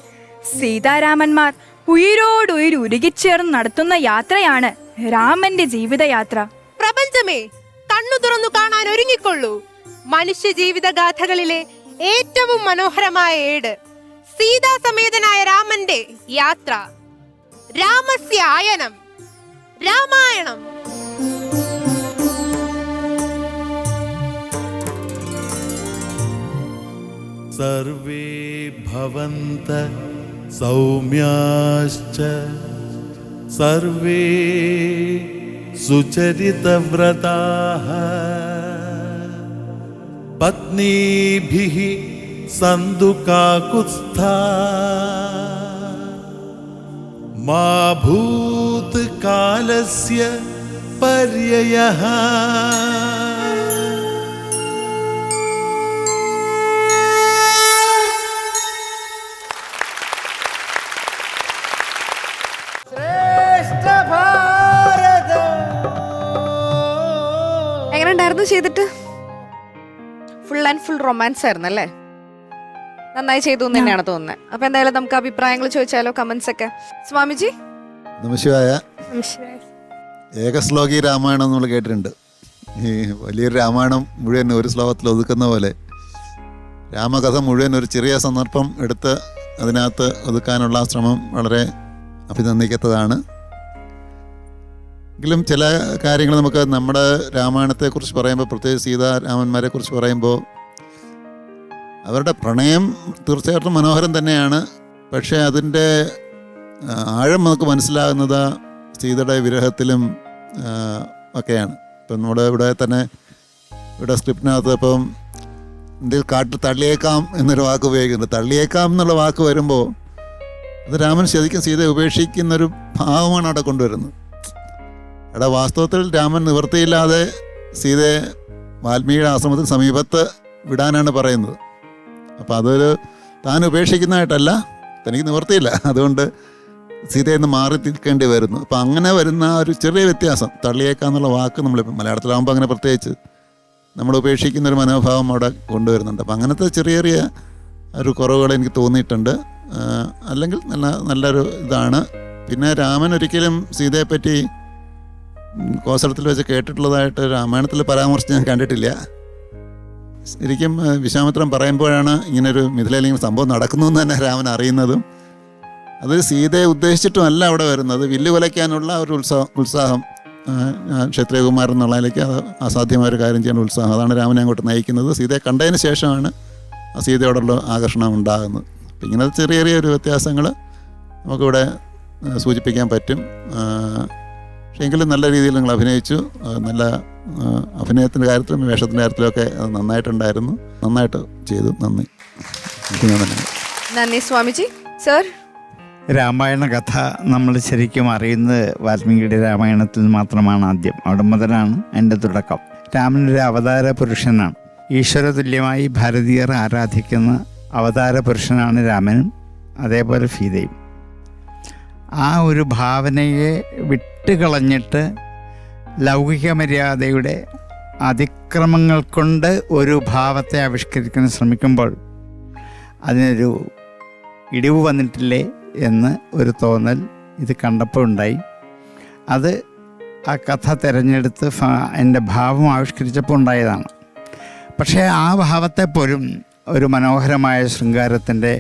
സീതാരാമന്മാർ ഉയിരോടുയിർ ഉരുകിച്ചേർന്ന് നടത്തുന്ന യാത്രയാണ് രാമന്റെ ജീവിതയാത്ര. പ്രപഞ്ചമേ, കണ്ണു തുറന്നു കാണാൻ ഒരുങ്ങിക്കൊള്ളൂ. മനുഷ്യ ജീവിതഗാഥകളിലെ ഏറ്റവും മനോഹരമായ ഏട്, സീതാസമേതനായ രാമന്റെ യാത്ര. രാമസ്യ ആയനം, രാമായണം. സർവേ ഭവന്ത സൗമ്യാശ്ച സർവേ സുചരിതവ്രതാഃ പത്നീഭിഃ സന്തു കാകുത്സ്ഥാ മാ ഭൂത് കാലസ്യ പര്യയഃ. എങ്ങനെ ഉണ്ടായിരുന്നു ചെയ്തിട്ട്? ഫുൾ ആൻഡ് ഫുൾ റൊമാൻസ് ആയിരുന്നു അല്ലേ? നന്നായി ചെയ്തു എന്ന് തന്നെയാണ് തോന്നുന്നത്. അപ്പൊ എന്തായാലും നമുക്ക് അഭിപ്രായങ്ങൾ ചോദിച്ചാലോ, കമന്റ്സ് ഒക്കെ. സ്വാമിജി. നമശിവായ. ഏകശ്ലോകി രാമായണം നമ്മൾ കേട്ടിട്ടുണ്ട്. ഈ വലിയൊരു രാമായണം മുഴുവൻ ഒരു ശ്ലോകത്തിൽ ഒതുക്കുന്ന പോലെ രാമകഥ മുഴുവൻ ഒരു ചെറിയ സന്ദർഭം എടുത്ത് അതിനകത്ത് ഒതുക്കാനുള്ള ശ്രമം വളരെ അഭിനന്ദിക്കത്തതാണ്. എങ്കിലും ചില കാര്യങ്ങൾ നമുക്ക് നമ്മുടെ രാമായണത്തെക്കുറിച്ച് പറയുമ്പോൾ, പ്രത്യേകിച്ച് സീതാരാമന്മാരെ കുറിച്ച് പറയുമ്പോൾ, അവരുടെ പ്രണയം തീർച്ചയായിട്ടും മനോഹരം തന്നെയാണ്. പക്ഷേ അതിൻ്റെ ആഴം നമുക്ക് മനസ്സിലാകുന്നത് സീതയുടെ വിരഹത്തിലും ഒക്കെയാണ്. ഇപ്പം നമ്മുടെ ഇവിടെ തന്നെ ഇവിടെ സ്ക്രിപ്റ്റിനകത്ത് ഇപ്പം എന്തെങ്കിലും കാട്ടിൽ തള്ളിയേക്കാം എന്നൊരു വാക്ക് ഉപയോഗിക്കുന്നുണ്ട്. തള്ളിയേക്കാം എന്നുള്ള വാക്ക് വരുമ്പോൾ അത് രാമൻ ശരിക്കും സീതയെ ഉപേക്ഷിക്കുന്നൊരു ഭാവമാണ് അവിടെ കൊണ്ടുവരുന്നത്. അവിടെ വാസ്തവത്തിൽ രാമൻ നിവൃത്തിയില്ലാതെ സീതയെ വാൽമീകിയുടെ ആശ്രമത്തിന് സമീപത്ത് വിടാനാണ് പറയുന്നത്. അപ്പോൾ അതൊരു താൻ ഉപേക്ഷിക്കുന്നതായിട്ടല്ല, തനിക്ക് നിവൃത്തിയില്ല, അതുകൊണ്ട് സീതയിൽ നിന്ന് മാറി നിൽക്കേണ്ടി വരുന്നു. അപ്പം അങ്ങനെ വരുന്ന ഒരു ചെറിയ വ്യത്യാസം, തള്ളിയേക്കാന്നുള്ള വാക്ക് നമ്മളിപ്പോൾ മലയാളത്തിലാകുമ്പോൾ അങ്ങനെ പ്രത്യേകിച്ച് നമ്മൾ ഉപേക്ഷിക്കുന്നൊരു മനോഭാവം അവിടെ കൊണ്ടുവരുന്നുണ്ട്. അപ്പം അങ്ങനത്തെ ചെറിയ ചെറിയ ഒരു കുറവുകൾ എനിക്ക് തോന്നിയിട്ടുണ്ട്. അല്ലെങ്കിൽ നല്ലൊരു ഇതാണ്. പിന്നെ രാമൻ ഒരിക്കലും സീതയെപ്പറ്റി കോസലത്തിൽ വെച്ച് കേട്ടിട്ടുള്ളതായിട്ട് രാമായണത്തിൽ പരാമർശിച്ച് ഞാൻ കണ്ടിട്ടില്ല. ശരിക്കും വിശ്വാമിത്രൻ പറയുമ്പോഴാണ് ഇങ്ങനൊരു മിഥിലയിൽ ഇങ്ങനെ സംഭവം നടക്കുന്നു എന്ന് തന്നെ രാമൻ അറിയുന്നതും. അത് സീതയെ ഉദ്ദേശിച്ചിട്ടുമല്ല അവിടെ വരുന്നത്, വില്ല് കൊലയ്ക്കാനുള്ള ഒരു ഉത്സാഹം ക്ഷത്രിയകുമാരൻ എന്നുള്ളതിലേക്ക് അത് അസാധ്യമായ ഒരു കാര്യം ചെയ്യാൻ ഉത്സാഹം, അതാണ് രാമനെ അങ്ങോട്ട് നയിക്കുന്നത്. സീതയെ കണ്ടതിന് ശേഷമാണ് ആ സീതയോടുള്ള ആകർഷണം ഉണ്ടാകുന്നത്. അപ്പം ഇങ്ങനെ ചെറിയ ചെറിയ ഒരു വ്യത്യാസങ്ങൾ നമുക്കിവിടെ സൂചിപ്പിക്കാൻ പറ്റും. പക്ഷേ എങ്കിലും നല്ല രീതിയിൽ നിങ്ങൾ അഭിനയിച്ചു. നല്ല അഭിനയത്തിൻ്റെ കാര്യത്തിലും വേഷത്തിൻ്റെ കാര്യത്തിലുമൊക്കെ അത് നന്നായിട്ടുണ്ടായിരുന്നു. നന്നായിട്ട് ചെയ്തു. നന്ദി. നന്ദി സ്വാമിജി. സർ, രാമായണ കഥ നമ്മൾ ശരിക്കും അറിയുന്നത് വാൽമീകിയുടെ രാമായണത്തിൽ മാത്രമാണ് ആദ്യം. അവിടെ മുതലാണ് എൻ്റെ തുടക്കം. രാമനൊരു അവതാര പുരുഷനാണ്. ഈശ്വരതുല്യമായി ഭാരതീയർ ആരാധിക്കുന്ന അവതാര പുരുഷനാണ് രാമനും അതേപോലെ സീതയും. ആ ഒരു ഭാവനയെ വിട്ടുകളഞ്ഞിട്ട് ലൗകിക മര്യാദയുടെ അതിക്രമങ്ങൾ കൊണ്ട് ഒരു ഭാവത്തെ ആവിഷ്കരിക്കാൻ ശ്രമിക്കുമ്പോൾ അതിനൊരു ഇടിവ് വന്നിട്ടില്ലേ എന്ന് ഒരു തോന്നൽ ഇത് കണ്ടപ്പോൾ ഉണ്ടായി. അത് ആ കഥ തിരഞ്ഞെടുത്ത് എൻ്റെ ഭാവം ആവിഷ്കരിച്ചപ്പോൾ ഉണ്ടായതാണ്. പക്ഷേ ആ ഭാവത്തെ പോലും ഒരു മനോഹരമായ ശൃംഗാരത്തിൻ്റെ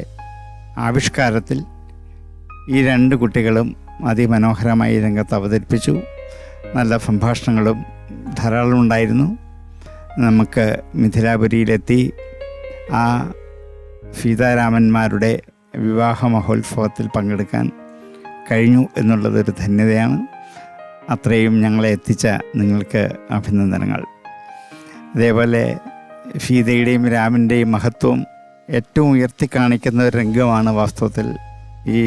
ആവിഷ്കാരത്തിൽ ഈ രണ്ട് കുട്ടികളും അതിമനോഹരമായി രംഗത്ത് അവതരിപ്പിച്ചു. നല്ല സംഭാഷണങ്ങളും ധാരാളം ഉണ്ടായിരുന്നു. നമുക്ക് മിഥിലാപുരിയിലെത്തി ആ സീതാരാമന്മാരുടെ വിവാഹ മഹോത്സവത്തിൽ പങ്കെടുക്കാൻ കഴിഞ്ഞു എന്നുള്ളതൊരു ധന്യതയാണ്. അത്രയും ഞങ്ങളെ എത്തിച്ച നിങ്ങൾക്ക് അഭിനന്ദനങ്ങൾ. അതേപോലെ സീതയുടെയും രാമൻ്റെയും മഹത്വം ഏറ്റവും ഉയർത്തി കാണിക്കുന്ന ഒരു രംഗമാണ് വാസ്തവത്തിൽ ഈ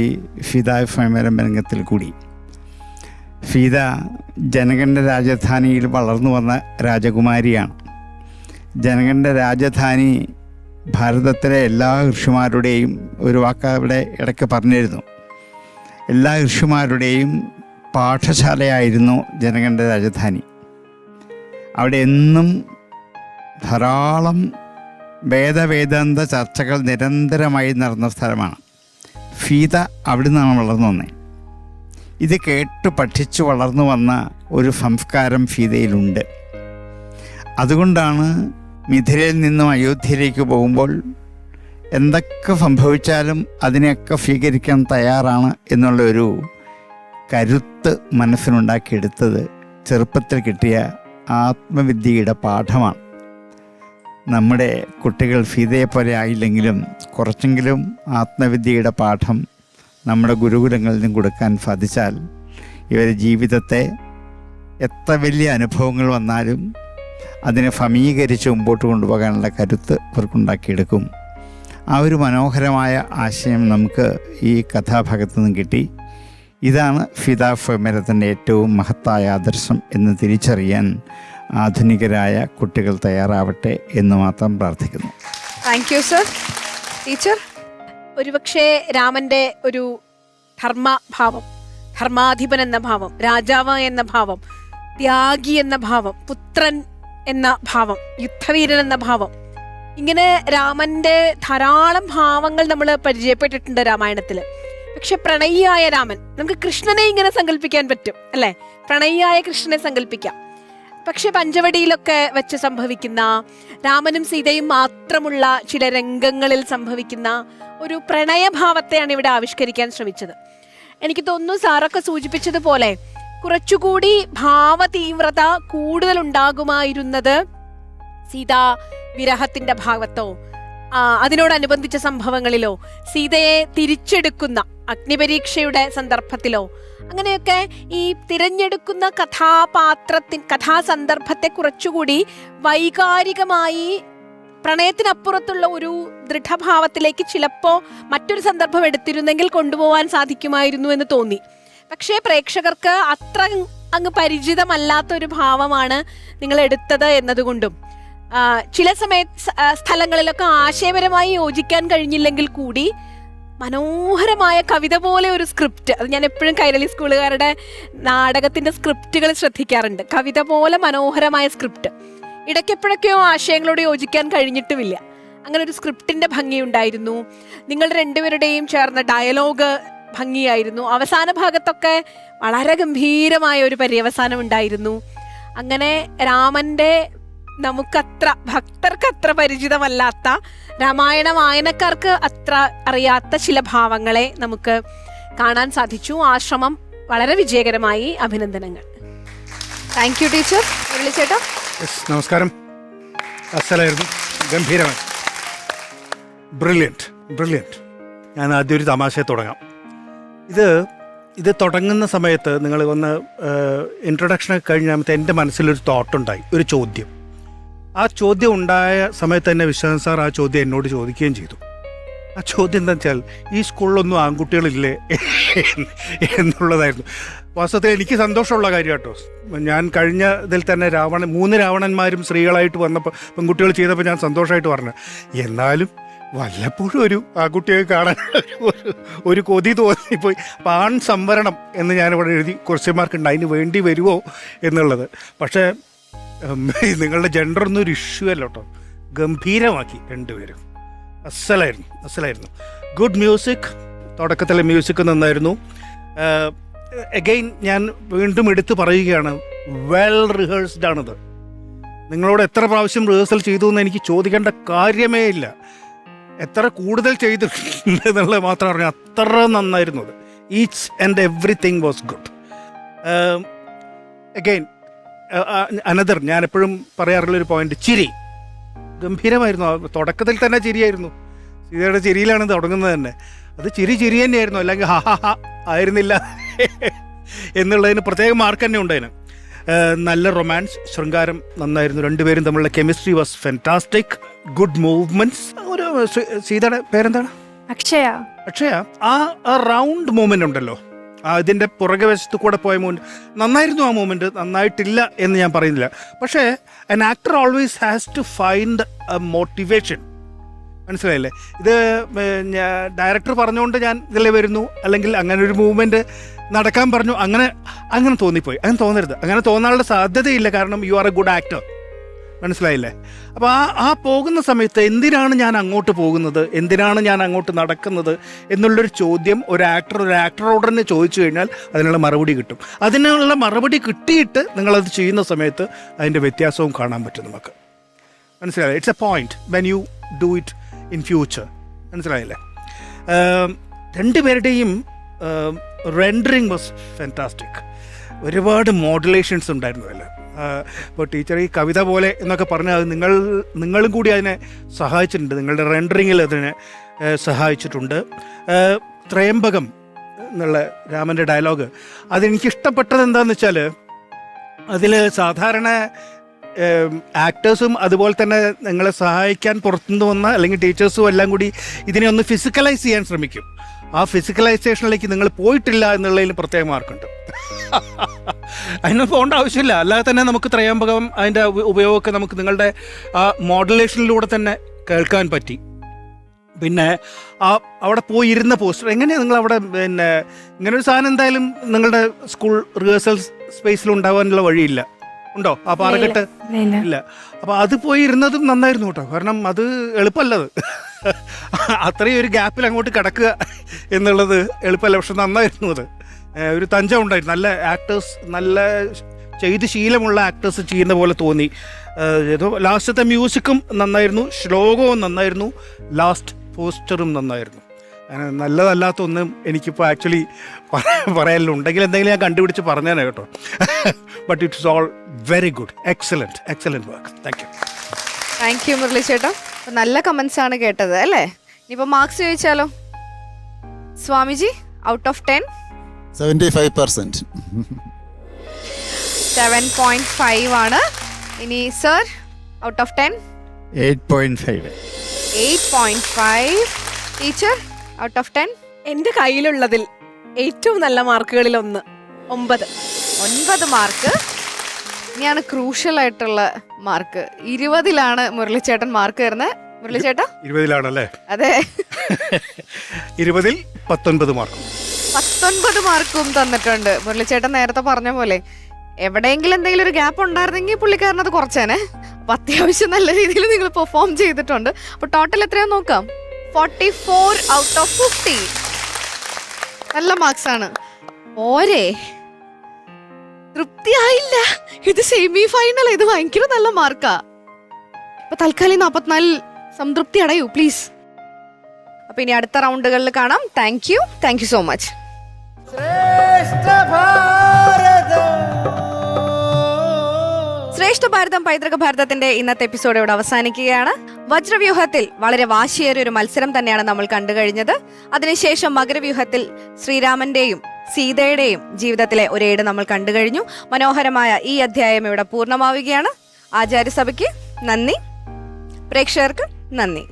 സീതാസ്വയംവരം രംഗത്തിൽ കൂടി. സീത ജനകൻ്റെ രാജധാനിയിൽ വളർന്നു വന്ന രാജകുമാരിയാണ്. ജനകൻ്റെ രാജധാനി ഭാരതത്തിലെ എല്ലാ ഋഷിമാരുടെയും, ഒരു വാക്ക് അവിടെ ഇടയ്ക്ക് പറഞ്ഞിരുന്നു, എല്ലാ ഋഷിമാരുടെയും പാഠശാലയായിരുന്നു ജനകൻ്റെ രാജധാനി. അവിടെ എന്നും ധാരാളം വേദാന്ത ചർച്ചകൾ നിരന്തരമായി നടന്ന സ്ഥലമാണ്. സീത അവിടെ നിന്നാണ് വളർന്നു വന്നത്. ഇത് കേട്ട് പഠിച്ചു വളർന്നു വന്ന ഒരു സംസ്കാരം സീതയിലുണ്ട്. അതുകൊണ്ടാണ് മിഥിലയിൽ നിന്നും അയോധ്യയിലേക്ക് പോകുമ്പോൾ എന്തൊക്കെ സംഭവിച്ചാലും അതിനെയൊക്കെ സ്വീകരിക്കാൻ തയ്യാറാണ് എന്നുള്ളൊരു കരുത്ത് മനസ്സിനുണ്ടാക്കിയെടുത്തത് ചെറുപ്പത്തിൽ കിട്ടിയ ആത്മവിദ്യയുടെ പാഠമാണ്. നമ്മുടെ കുട്ടികൾ സീതയെപ്പോലെ ആയില്ലെങ്കിലും കുറച്ചെങ്കിലും ആത്മവിദ്യയുടെ പാഠം നമ്മുടെ ഗുരുകുലങ്ങളിൽ നിന്നും കൊടുക്കാൻ സാധിച്ചാൽ ഇവരുടെ ജീവിതത്തെ എത്ര വലിയ അനുഭവങ്ങൾ വന്നാലും അതിനെ സമീകരിച്ച് മുമ്പോട്ട് കൊണ്ടുപോകാനുള്ള കരുത്ത് ഇവർക്കുണ്ടാക്കിയെടുക്കും. ആ ഒരു മനോഹരമായ ആശയം നമുക്ക് ഈ കഥാഭാഗത്തു നിന്നും കിട്ടി. ഇതാണ് സീതാസ്വയംവരത്തിൻ്റെ ഏറ്റവും മഹത്തായ ആദർശം എന്ന് തിരിച്ചറിയാൻ ആധുനികരായ കുട്ടികൾ തയ്യാറാവട്ടെ എന്ന് മാത്രം പ്രാർത്ഥിക്കുന്നു. Thank you sir. ടീച്ചർ, ഒരുപക്ഷെ രാമന്റെ ഒരു ധർമ്മഭാവം, ധർമാധിപൻ എന്ന ഭാവം, രാജാവ് എന്ന ഭാവം, ത്യാഗി എന്ന ഭാവം, പുത്രൻ എന്ന ഭാവം, യുദ്ധവീരൻ എന്ന ഭാവം, ഇങ്ങനെ രാമന്റെ ധാരാളം ഭാവങ്ങൾ നമ്മൾ പരിചയപ്പെട്ടിട്ടുണ്ട് രാമായണത്തില്. പക്ഷെ പ്രണയിയായ രാമൻ, നമുക്ക് കൃഷ്ണനെ ഇങ്ങനെ സങ്കല്പിക്കാൻ പറ്റും അല്ലെ? പ്രണയിയായ കൃഷ്ണനെ സങ്കല്പിക്കാം. പക്ഷെ പഞ്ചവടിയിലൊക്കെ വെച്ച് സംഭവിക്കുന്ന, രാമനും സീതയും മാത്രമുള്ള ചില രംഗങ്ങളിൽ സംഭവിക്കുന്ന ഒരു പ്രണയഭാവത്തെയാണ് ഇവിടെ ആവിഷ്കരിക്കാൻ ശ്രമിച്ചത്. എനിക്ക് തോന്നുന്നു സാറൊക്കെ സൂചിപ്പിച്ചതുപോലെ കുറച്ചുകൂടി ഭാവതീവ്രത കൂടുതൽ ഉണ്ടാകുമായിരുന്നത് സീതാ വിരഹത്തിന്റെ ഭാഗത്തോ അതിനോടനുബന്ധിച്ച സംഭവങ്ങളിലോ, സീതയെ തിരിച്ചെടുക്കുന്ന അഗ്നിപരീക്ഷയുടെ സന്ദർഭത്തിലോ, അങ്ങനെയൊക്കെ ഈ തിരഞ്ഞെടുക്കുന്ന കഥാസന്ദർഭത്തെ കുറച്ചുകൂടി വൈകാരികമായി പ്രണയത്തിനപ്പുറത്തുള്ള ഒരു ദൃഢഭാവത്തിലേക്ക് ചിലപ്പോൾ മറ്റൊരു സന്ദർഭം എടുത്തിരുന്നെങ്കിൽ കൊണ്ടുപോകാൻ സാധിക്കുമായിരുന്നു എന്ന് തോന്നി. പക്ഷേ പ്രേക്ഷകർക്ക് അത്ര അങ്ങ് പരിചിതമല്ലാത്തൊരു ഭാവമാണ് നിങ്ങൾ എടുത്തത് എന്നതുകൊണ്ടും ചില സ്ഥലങ്ങളിലൊക്കെ ആശയപരമായി യോജിക്കാൻ കഴിഞ്ഞില്ലെങ്കിൽ കൂടി മനോഹരമായ കവിത പോലെ ഒരു സ്ക്രിപ്റ്റ്, അത് ഞാൻ എപ്പോഴും കൈരളി സ്കൂളുകാരുടെ നാടകത്തിന്റെ സ്ക്രിപ്റ്റുകൾ ശ്രദ്ധിക്കാറുണ്ട്. കവിത പോലെ മനോഹരമായ സ്ക്രിപ്റ്റ്, ഇടയ്ക്കെപ്പോഴൊക്കെയോ ആശയങ്ങളോട് യോജിക്കാൻ കഴിഞ്ഞിട്ടുമില്ല. അങ്ങനെ ഒരു സ്ക്രിപ്റ്റിന്റെ ഭംഗിയുണ്ടായിരുന്നു. നിങ്ങൾ രണ്ടുപേരുടെയും ചേർന്ന ഡയലോഗ് ഭംഗിയായിരുന്നു. അവസാന ഭാഗത്തൊക്കെ വളരെ ഗംഭീരമായ ഒരു പര്യവസാനം ഉണ്ടായിരുന്നു. അങ്ങനെ രാമന്റെ നമുക്കത്ര ഭക്തർക്ക് അത്ര പരിചിതമല്ലാത്ത, രാമായണ വായനക്കാർക്ക് അത്ര അറിയാത്ത ചില ഭാവങ്ങളെ നമുക്ക് കാണാൻ സാധിച്ചു. ആ ശ്രമം വളരെ വിജയകരമായി. അഭിനന്ദനങ്ങൾ. Thank you teacher. മുരളിച്ചേട്ടാ. നമസ്കാരം. അസലായിരുന്നു, ഗംഭീരമായി, ബ്രില്യൻറ്റ്. ഞാൻ ആദ്യം ഒരു തമാശയെ തുടങ്ങാം. ഇത് തുടങ്ങുന്ന സമയത്ത് നിങ്ങൾ ഒന്ന് ഇൻട്രൊഡക്ഷനൊക്കെ കഴിഞ്ഞാൽ എൻ്റെ മനസ്സിലൊരു തോട്ടുണ്ടായി, ഒരു ചോദ്യം. ആ ചോദ്യം ഉണ്ടായ സമയത്ത് തന്നെ വിശ്വനാഥ് സാർ ആ ചോദ്യം എന്നോട് ചോദിക്കുകയും ചെയ്തു. ആ ചോദ്യം എന്താ വെച്ചാൽ, ഈ സ്കൂളിലൊന്നും ആൺകുട്ടികളില്ലേ എന്നുള്ളതായിരുന്നു. വാസ്തവത്തിൽ എനിക്ക് സന്തോഷമുള്ള കാര്യം കേട്ടോ. ഞാൻ കഴിഞ്ഞ ഇതിൽ തന്നെ 3 രാവണന്മാരും സ്ത്രീകളായിട്ട് വന്നപ്പോൾ, പെൺകുട്ടികൾ ചെയ്തപ്പോൾ ഞാൻ സന്തോഷമായിട്ട് പറഞ്ഞു. എന്നാലും വല്ലപ്പോഴും ഒരു ആൺകുട്ടിയെ കാണാൻ ഒരു കൊതി തോന്നിപ്പോയി. അപ്പോൾ ആൺ സംവരണം എന്ന് ഞാനിവിടെ എഴുതി ക്വസ്റ്റ്യൻ മാർക്കുണ്ട്, അതിന് വേണ്ടി വരുമോ എന്നുള്ളത്. പക്ഷേ നിങ്ങളുടെ ജെൻഡറൊന്നും ഒരു ഇഷ്യൂ അല്ല കേട്ടോ. ഗംഭീരമാക്കി രണ്ടുപേരും. അസലായിരുന്നു. Good music. തുടക്കത്തിലെ മ്യൂസിക് നന്നായിരുന്നു. അഗെയിൻ ഞാൻ വീണ്ടും എടുത്തു പറയുകയാണ്, വെൽ റിഹേഴ്സ്ഡ് ആണിത്. നിങ്ങളോട് എത്ര പ്രാവശ്യം റിഹേഴ്സൽ ചെയ്തു എന്ന് എനിക്ക് ചോദിക്കേണ്ട കാര്യമേ ഇല്ല. എത്ര കൂടുതൽ ചെയ്തിട്ടുണ്ട് എന്നുള്ളത് മാത്രം പറഞ്ഞു. അത്ര നന്നായിരുന്നു അത്. Each and everything was good. Again another, ഞാൻ എപ്പോഴും പറയാറുള്ളൊരു പോയിന്റ്, ചിരി ഗംഭീരമായിരുന്നു. തുടക്കത്തിൽ തന്നെ ചിരിയായിരുന്നു. സീതയുടെ ചിരിയിലാണ് തുടങ്ങുന്നത് തന്നെ. അത് ചിരി തന്നെയായിരുന്നു, അല്ലെങ്കിൽ ഹാ ആയിരുന്നില്ല എന്നുള്ളതിന് പ്രത്യേക മാർക്ക് തന്നെ ഉണ്ടായിരുന്നു. നല്ല റൊമാൻസ്, ശൃംഗാരം നന്നായിരുന്നു. രണ്ടുപേരും തമ്മിലുള്ള chemistry was fantastic. Good movements. ഒരു സീതയുടെ പേരെന്താണ്? അക്ഷയ. ആ റൗണ്ട് മൂവ്മെന്റ് ഉണ്ടല്ലോ, ഇതിൻ്റെ പുറകെ വശത്ത് കൂടെ പോയ മൂവ്മെന്റ് നന്നായിരുന്നു. ആ മൂവ്മെന്റ് നന്നായിട്ടില്ല എന്ന് ഞാൻ പറയുന്നില്ല. പക്ഷേ an actor always has to find a motivation. മനസ്സിലായില്ലേ? ഇത് ഡയറക്ടർ പറഞ്ഞുകൊണ്ട് ഞാൻ ഇതിൽ വരുന്നു, അല്ലെങ്കിൽ അങ്ങനെ ഒരു മൂവ്മെന്റ് നടക്കാൻ പറഞ്ഞു, അങ്ങനെ തോന്നിപ്പോയി. അങ്ങനെ തോന്നരുത്. അങ്ങനെ തോന്നാനുള്ള സാധ്യതയില്ല. കാരണം you are A good actor. മനസ്സിലായില്ലേ? അപ്പോൾ ആ പോകുന്ന സമയത്ത് എന്തിനാണ് ഞാൻ അങ്ങോട്ട് പോകുന്നത്, എന്തിനാണ് ഞാൻ അങ്ങോട്ട് നടക്കുന്നത് എന്നുള്ളൊരു ചോദ്യം ഒരു ആക്ടറോട് തന്നെ ചോദിച്ചു കഴിഞ്ഞാൽ അതിനുള്ള മറുപടി കിട്ടും. അതിനുള്ള മറുപടി കിട്ടിയിട്ട് നിങ്ങളത് ചെയ്യുന്ന സമയത്ത് അതിൻ്റെ വ്യത്യാസവും കാണാൻ പറ്റും നമുക്ക്. മനസ്സിലായില്ലേ? It's A point when you do it in future. മനസ്സിലായില്ലേ? രണ്ടുപേരുടെയും റെൻഡറിങ് വാസ് ഫാന്റാസ്റ്റിക്. ഒരുപാട് മോഡുലേഷൻസ് ഉണ്ടായിരുന്നു അല്ലേ. ഇപ്പോൾ ടീച്ചർ ഈ കവിത പോലെ എന്നൊക്കെ പറഞ്ഞാൽ അത് നിങ്ങളും കൂടി അതിനെ സഹായിച്ചിട്ടുണ്ട്. നിങ്ങളുടെ റെൻഡറിങ്ങിൽ അതിനെ സഹായിച്ചിട്ടുണ്ട്. ത്രയംബകം എന്നുള്ള രാമൻ്റെ ഡയലോഗ്, അതെനിക്കിഷ്ടപ്പെട്ടത് എന്താണെന്ന് വെച്ചാൽ, അതിൽ സാധാരണ ആക്ടേഴ്സും അതുപോലെ തന്നെ നിങ്ങളെ സഹായിക്കാൻ പുറത്തുനിന്ന് വന്ന അല്ലെങ്കിൽ ടീച്ചേഴ്സും എല്ലാം കൂടി ഇതിനെ ഒന്ന് ഫിസിക്കലൈസ് ചെയ്യാൻ ശ്രമിക്കും. ആ ഫിസിക്കലൈസേഷനിലേക്ക് നിങ്ങൾ പോയിട്ടില്ല എന്നുള്ളതിൽ പ്രത്യേക മാർക്കുണ്ട്. അതിന് പോകേണ്ട ആവശ്യമില്ല. അല്ലാതെ തന്നെ നമുക്ക് ത്രയംബകം അതിൻ്റെ ഉപയോഗമൊക്കെ നമുക്ക് നിങ്ങളുടെ ആ മോഡുലേഷനിലൂടെ തന്നെ കേൾക്കാൻ പറ്റി. പിന്നെ അവിടെ പോയി ഇരുന്ന പോസ്റ്റർ എങ്ങനെയാണ് നിങ്ങൾ അവിടെ ഇങ്ങനൊരു സാധനം എന്തായാലും നിങ്ങളുടെ സ്കൂൾ റിഹേഴ്സൽ സ്പേസിൽ ഉണ്ടാവാനുള്ള വഴിയില്ല. ഉണ്ടോ? ആ പാറക്കെട്ട് ഇല്ല. അപ്പോൾ അത് പോയി ഇരുന്നതും നന്നായിരുന്നു കേട്ടോ. കാരണം അത് എളുപ്പമല്ലത്. അത്രയും ഒരു ഗ്യാപ്പിൽ അങ്ങോട്ട് കിടക്കുക എന്നുള്ളത് എളുപ്പമല്ല. പക്ഷെ നന്നായിരുന്നു അത്. ഒരു തഞ്ചം ഉണ്ടായിരുന്നു. നല്ല ആക്ടേഴ്സ്, നല്ല ചെയ്ത് ശീലമുള്ള ആക്ടേഴ്സ് ചെയ്യുന്ന പോലെ തോന്നി. ഏതോ ലാസ്റ്റത്തെ മ്യൂസിക്കും നന്നായിരുന്നു, ശ്ലോകവും നന്നായിരുന്നു, ലാസ്റ്റ് പോസ്റ്ററും നന്നായിരുന്നു. അങ്ങനെ നല്ലതല്ലാത്തൊന്നും എനിക്കിപ്പോൾ ആക്ച്വലി പറയാനുണ്ടെങ്കിൽ എന്തെങ്കിലും ഞാൻ കണ്ടുപിടിച്ച് പറഞ്ഞേനെ കേട്ടോ. But it's all very good. Excellent work. Thank you Murali ചേട്ടാ. നല്ല കമൻസ് ആണ് കേട്ടത് അല്ലേ? ഇനിയിപ്പോൾ മാർക്സ് ചോദിച്ചാലോ? Swamiji, out of 10? 75%. 7.5 ആണ്. ഇനി sir, out of 10? 8.5. 8.5. Teacher, out of 10? എൻ്റെ കയ്യിലുള്ളതിൽ ഏറ്റവും നല്ല മാർക്കുകളിൽ 9 മാർക്ക്. ഇനിയാണ് ക്രൂഷ്യൽ ആയിട്ടുള്ള മാർക്ക്. 20 മുരളിച്ചേട്ടൻ മാർക്ക് തരുന്നത്. മുരളിച്ചേട്ടാ 20 അതെ. 20 19 മാർക്കും. 19 മാർക്കും തന്നിട്ടുണ്ട്. മുരളിച്ചേട്ടൻ നേരത്തെ പറഞ്ഞ പോലെ എവിടെയെങ്കിലും എന്തെങ്കിലും ഒരു ഗ്യാപ്പ് ഉണ്ടായിരുന്നെങ്കിൽ പുള്ളിക്കാരനത് കുറച്ചേനെ. അപ്പൊ അത്യാവശ്യം നല്ല രീതിയിൽ നിങ്ങൾ പെർഫോം ചെയ്തിട്ടുണ്ട്. അപ്പൊ ടോട്ടൽ എത്രയാ നോക്കാം? 44 ഔട്ട് ഓഫ് 50. നല്ല മാർക്സ് ആണ്. ഓരേ തൃപ്തിയായില്ല. ഇത് സെമി ഫൈനൽ. ഇത് ഭയങ്കര നല്ല മാർക്കാ. അപ്പൊ തൽക്കാലം 44 സംതൃപ്തി അടയൂ പ്ലീസ്. അപ്പൊ ഇനി അടുത്ത റൗണ്ടുകളിൽ കാണാം. Thank you so much. ശ്രേഷ്ഠ ഭാരതം പൈതൃക ഭാരതത്തിന്റെ ഇന്നത്തെ എപ്പിസോഡ് ഇവിടെ അവസാനിക്കുകയാണ്. വജ്രവ്യൂഹത്തിൽ വളരെ വാശിയേറിയ ഒരു മത്സരം തന്നെയാണ് നമ്മൾ കണ്ടു കഴിഞ്ഞത്. അതിനുശേഷം മകരവ്യൂഹത്തിൽ ശ്രീരാമന്റെയും സീതയുടെയും ജീവിതത്തിലെ ഒരേട് നമ്മൾ കണ്ടു കഴിഞ്ഞു. മനോഹരമായ ഈ അധ്യായം ഇവിടെ പൂർണ്ണമാവുകയാണ്. ആചാര്യസഭയ്ക്ക് നന്ദി, പ്രേക്ഷകർക്ക് നന്ദി.